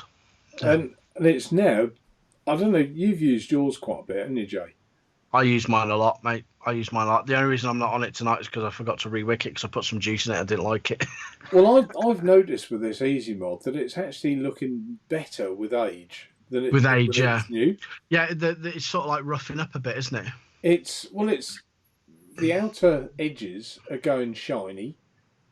Yeah. And it's now. I don't know. You've used yours quite a bit, haven't you, Jay? I use mine a lot, mate. I use mine a lot. The only reason I'm not on it tonight is because I forgot to re-wick it because I put some juice in it. I didn't like it. Well, I've noticed with this easy mod that it's actually looking better with age than it With age, when it's new. Yeah, it's sort of like roughing up a bit, isn't it? It's the outer edges are going shiny,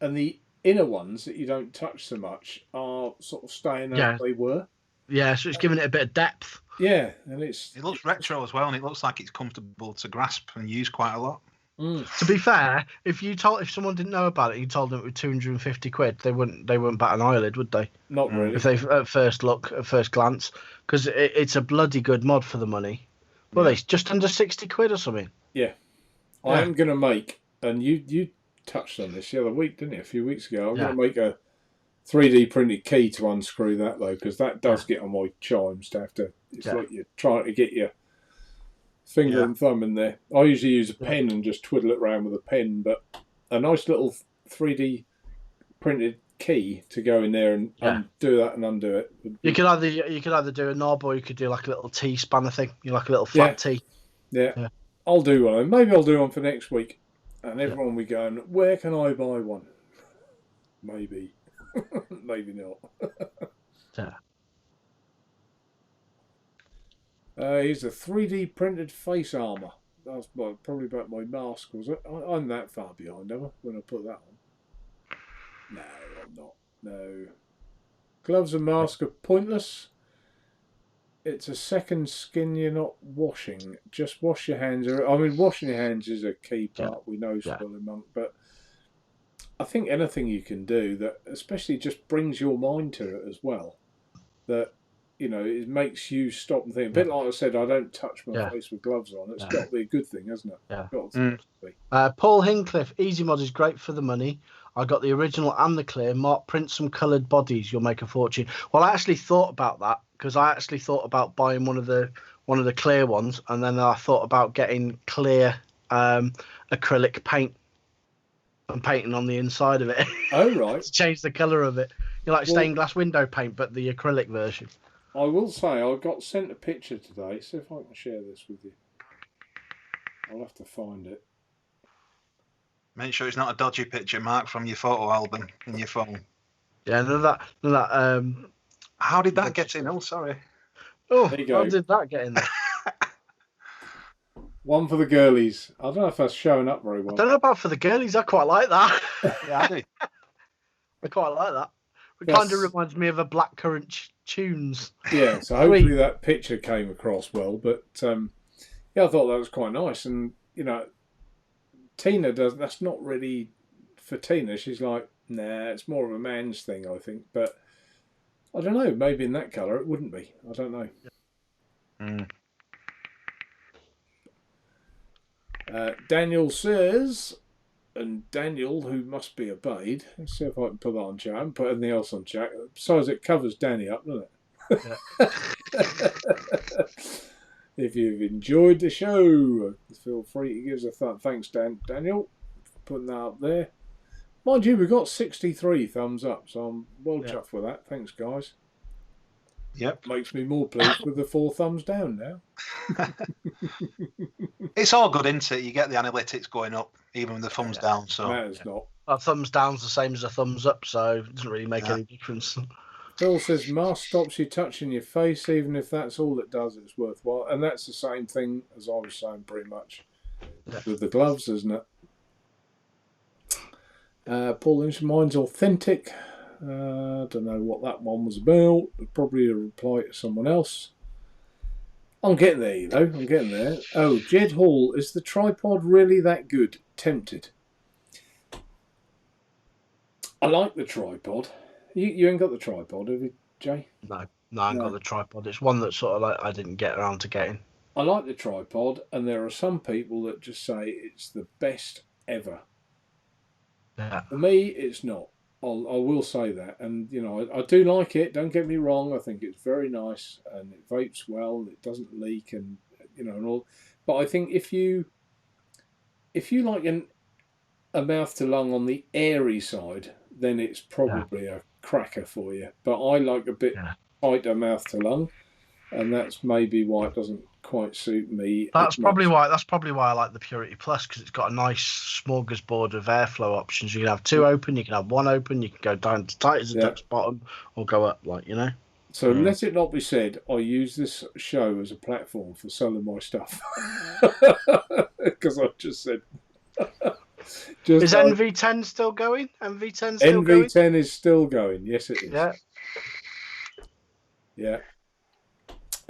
and the inner ones that you don't touch so much are sort of staying as they were. Yeah, so it's giving it a bit of depth. Yeah, and it looks retro as well, and it looks like it's comfortable to grasp and use quite a lot. To be fair, if someone didn't know about it, you told them it was 250 quid, they wouldn't bat an eyelid, would they? Not really. If they at first glance, because it's a bloody good mod for the money. Well, it's just under 60 quid or something. Yeah. I am going to make, and you touched on this the other week, didn't you? A few weeks ago. I'm going to make a 3D printed key to unscrew that though, because that does get on my chimes to have to. It's like you're trying to get your finger and thumb in there. I usually use a pen and just twiddle it around with a pen, but a nice little 3D printed key to go in there and do that and undo it. You could either do a knob or you could do like a little T spanner thing. You like a little flat T. Yeah. I'll do one. Maybe I'll do one for next week. And everyone will be going, where can I buy one? Maybe. Maybe not. Here's a 3D printed face armour. That's probably about my mask, was it? I'm that far behind, am I, when I put that on? No, I'm not. No. Gloves and mask are pointless. It's a second skin you're not washing. Just wash your hands. I mean, washing your hands is a key part. We know Spelling Monk, but I think anything you can do that especially just brings your mind to it as well, that, you know, it makes you stop and think. A bit like I said, I don't touch my face with gloves on. It's got to be a good thing, hasn't it? Yeah. Got to be. Paul Hincliffe, easy mod is great for the money. I got the original and the clear. Mark, print some coloured bodies. You'll make a fortune. Well, I actually thought about that because I actually thought about buying one of the clear ones, and then I thought about getting clear acrylic paint and painting on the inside of it. Oh, right. To change the colour of it. You like stained glass window paint, but the acrylic version. I will say I got sent a picture today. See if I can share this with you. I'll have to find it. Make sure it's not a dodgy picture, Mark, from your photo album in your phone. Yeah, none of that. How did that get in? Oh, sorry. Oh, how did that get in there? One for the girlies. I don't know if that's showing up very well. I don't know about for the girlies. I quite like that. Yeah, I do. I quite like that. It kind of reminds me of a Blackcurrant Tunes. Yeah, so hopefully that picture came across well. But yeah, I thought that was quite nice. And, you know, Tina that's not really for Tina. She's like, nah, it's more of a man's thing, I think. But I don't know, maybe in that colour it wouldn't be. I don't know. Daniel says, and Daniel, who must be obeyed, let's see if I can put that on chat. I haven't put anything else on chat. Besides, it covers Danny up, doesn't it? Yeah. If you've enjoyed the show, feel free to give us a thanks, Daniel, for putting that up there. Mind you, we've got 63 thumbs up, so I'm well chuffed with that. Thanks, guys. Yep. Makes me more pleased with the 4 thumbs down now. It's all good, isn't it? You get the analytics going up, even with the thumbs down. So no, it's not. A thumbs down's the same as a thumbs up, so it doesn't really make any difference. Phil says, mask stops you touching your face, even if that's all it does, it's worthwhile. And that's the same thing as I was saying pretty much with the gloves, isn't it? Paul Lynch, mine's authentic. I don't know what that one was about. Probably a reply to someone else. I'm getting there, I'm getting there. Oh, Jed Hall, is the tripod really that good? Tempted. I like the tripod. You ain't got the tripod, have you, Jay? No, I ain't got the tripod. It's one that sort of like I didn't get around to getting. I like the tripod, and there are some people that just say it's the best ever. Yeah. For me, it's not. I will say that, and you know, I do like it. Don't get me wrong. I think it's very nice, and it vapes well, and it doesn't leak, and you know, and all. But I think if you like a mouth to lung on the airy side, then it's probably a cracker for you. But I like a bit tighter mouth to lung, and that's maybe why it doesn't quite suit me. That's probably why. That's probably why I like the Purity Plus, because it's got a nice smorgasbord of airflow options. You can have two open, you can have one open, you can go down to tight as a duck's bottom, or go up, like, you know. So let it not be said, I use this show as a platform for selling my stuff, because I've just said. Is NV10 still going? NV10 still going? NV10 is still going. Yes, it is. Yeah. Yeah.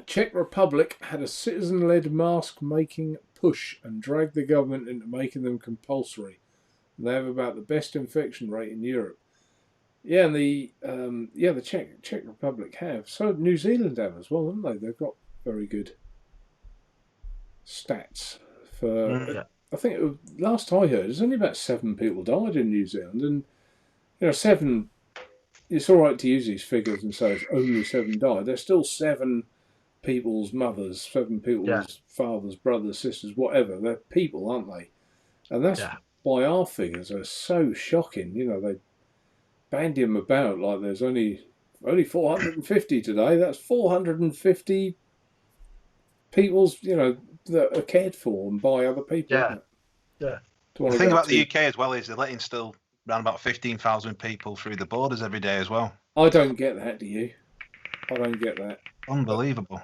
Czech Republic had a citizen-led mask-making push and dragged the government into making them compulsory. They have about the best infection rate in Europe. Yeah, and the Czech Republic have. So New Zealand have as well, haven't they? They've got very good stats for. I think last I heard, there's only about 7 people died in New Zealand, and you know, 7. It's all right to use these figures and say it's only 7 died. There's still 7 people's mothers, 7 people's fathers, brothers, sisters, whatever. They're people, aren't they? And that's why our figures are so shocking. You know, they bandy them about like there's only 450 today. That's 450 people's, you know, that are cared for and by other people. Yeah. The thing about the UK as well is they're letting still around about 15,000 people through the borders every day as well. I don't get that, do you? I don't get that. Unbelievable.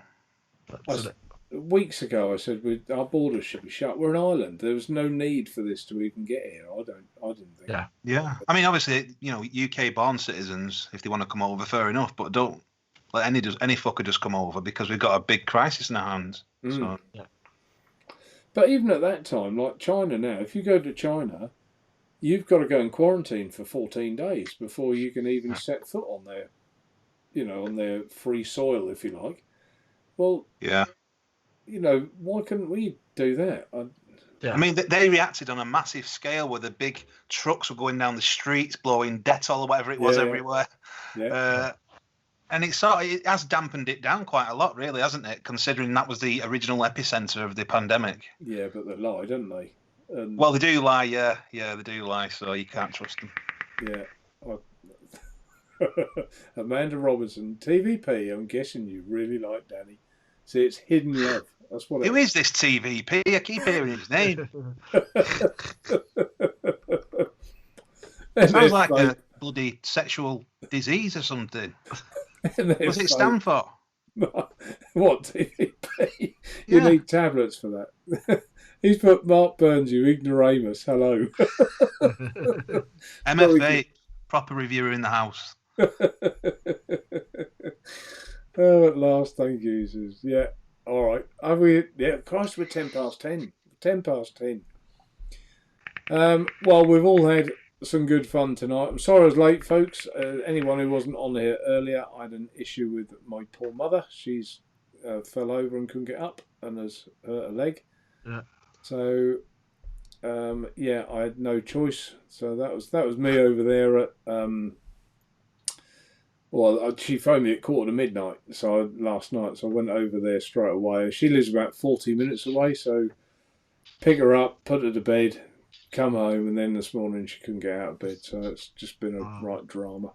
Weeks ago I said our borders should be shut. We're an island. There was no need for this to even get here. I didn't think. Yeah. I mean, obviously, you know, UK born citizens, if they want to come over, fair enough, but don't let any fucker just come over, because we've got a big crisis in our hands. So. But even at that time, like China now, if you go to China, you've got to go in quarantine for 14 days before you can even set foot on their, you know, on their free soil, if you like. Well, you know, why couldn't we do that? I mean, they reacted on a massive scale where the big trucks were going down the streets blowing Dettol or whatever it was everywhere. And it has dampened it down quite a lot, really, hasn't it? Considering that was the original epicenter of the pandemic. Yeah, but they lie, don't they? Well, they do lie. Yeah, they do lie. So you can't trust them. Yeah. Amanda Robinson, TVP. I'm guessing you really like Danny. See, it's hidden love. That's what. Who is this TVP? I keep hearing his name. Sounds like a bloody sexual disease or something. What's it stand for? What, TVP? You need tablets for that. He's put Mark Burns, you ignoramus. Hello. MFA, proper reviewer in the house. Oh, at last, thank you. Yeah, all right. Have we? Yeah, Christ, we're 10 past 10. 10 past 10. Well, we've all had some good fun tonight. I'm sorry I was late, folks. Anyone who wasn't on here earlier, I had an issue with my poor mother. She's fell over and couldn't get up and has hurt her leg. Yeah. So, I had no choice. So that was me over there at. She phoned me at midnight. Last night, so I went over there straight away. She lives about 40 minutes away, so pick her up, put her to bed, come home, and then this morning she couldn't get out of bed. So it's just been a right drama.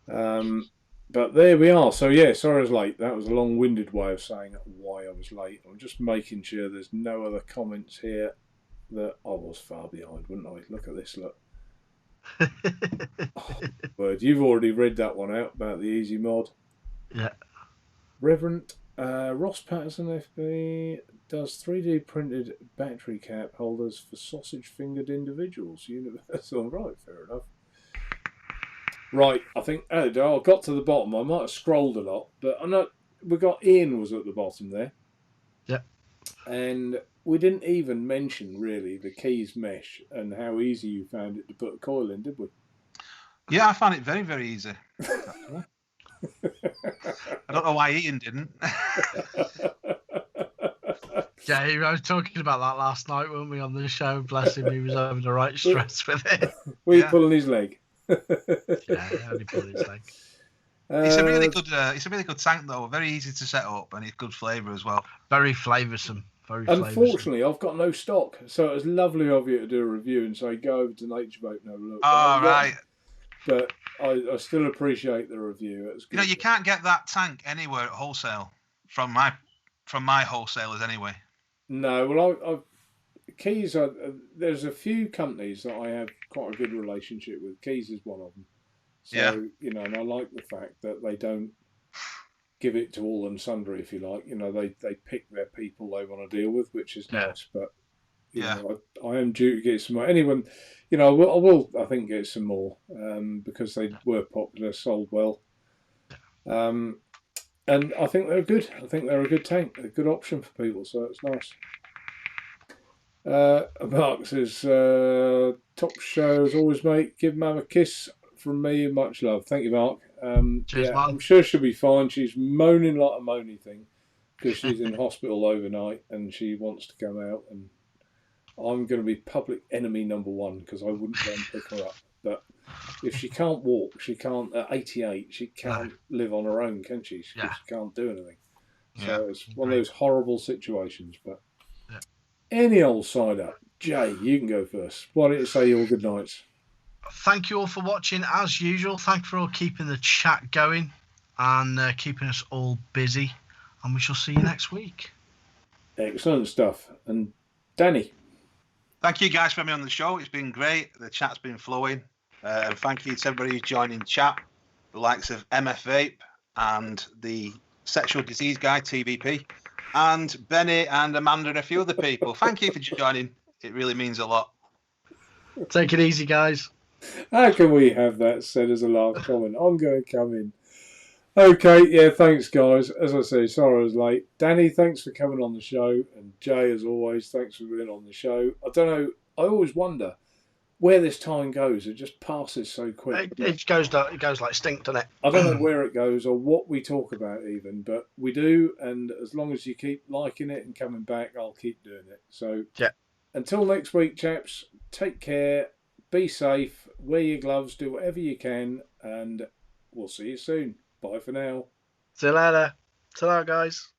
But there we are. So yeah, sorry I was late. That was a long-winded way of saying why I was late. I'm just making sure there's no other comments here that I was far behind, wouldn't I? Look at this, look. Word, you've already read that one out about the easy mod. Yeah. Reverend Ross Patterson FB does 3D printed battery cap holders for sausage-fingered individuals. Universal, right? Fair enough. Right, I think I got to the bottom. I might have scrolled a lot, but I'm not. We got Ian was at the bottom there. Yeah. And we didn't even mention really the keys mesh and how easy you found it to put a coil in, did we? Yeah, I found it very, very easy. I don't know why Ian didn't. Yeah, I was talking about that last night, weren't we, on the show? Bless him, he was having the right stress with it. Were you pulling his leg? Yeah, only pulling his leg. It's a really good. It's a really good tank though. Very easy to set up, and it's good flavour as well. Very flavoursome. Unfortunately, I've got no stock, so it was lovely of you to do a review and say go over to Naturevape and have a look. Oh, right. But I still appreciate the review. It was good. You know, you can't get that tank anywhere at wholesale from my wholesalers anyway. No, well, Keys. There's a few companies that I have quite a good relationship with. Keys is one of them. So, Yeah. you know, and I like the fact that they don't give it to all and sundry, if you like. You know, they pick their people they want to deal with, which is nice. But, you know, I am due to get some more. Anyone, you know, I will I think, get some more because they were popular, sold well. And I think they're good. I think they're a good tank, a good option for people, so it's nice. Mark says, top show as always, mate. Give Mum a kiss from me and much love. Thank you, Mark. Cheers, yeah, Mum. I'm sure she'll be fine. She's moaning like a moany thing because she's in hospital overnight and she wants to come out. And I'm going to be public enemy number one because I wouldn't go and pick her up. But if she can't walk, she can't. At 88, she can't live on her own, can she? She can't do anything. So it's one of those horrible situations. But any old side up. Jay, you can go first. Why don't you say your good nights? Thank you all for watching as usual. Thank you for all keeping the chat going and keeping us all busy. And we shall see you next week. Excellent stuff. And Danny. Thank you guys for having me on the show. It's been great. The chat's been flowing. And thank you to everybody who's joining chat. The likes of MF Vape and the sexual disease guy, TVP, and Benny and Amanda and a few other people. Thank you for joining. It really means a lot. Take it easy, guys. How can we have that said as a last comment? I'm going to come in. Okay, yeah, thanks, guys. As I say, sorry I was late. Danny, thanks for coming on the show. And Jay, as always, thanks for being on the show. I don't know, I always wonder where this time goes. It just passes so quick. It goes like stink, doesn't it? I don't know where it goes or what we talk about even, but we do. And as long as you keep liking it and coming back, I'll keep doing it. So until next week, chaps, take care. Be safe, wear your gloves, do whatever you can, and we'll see you soon. Bye for now. See you later. Ta-ra, guys.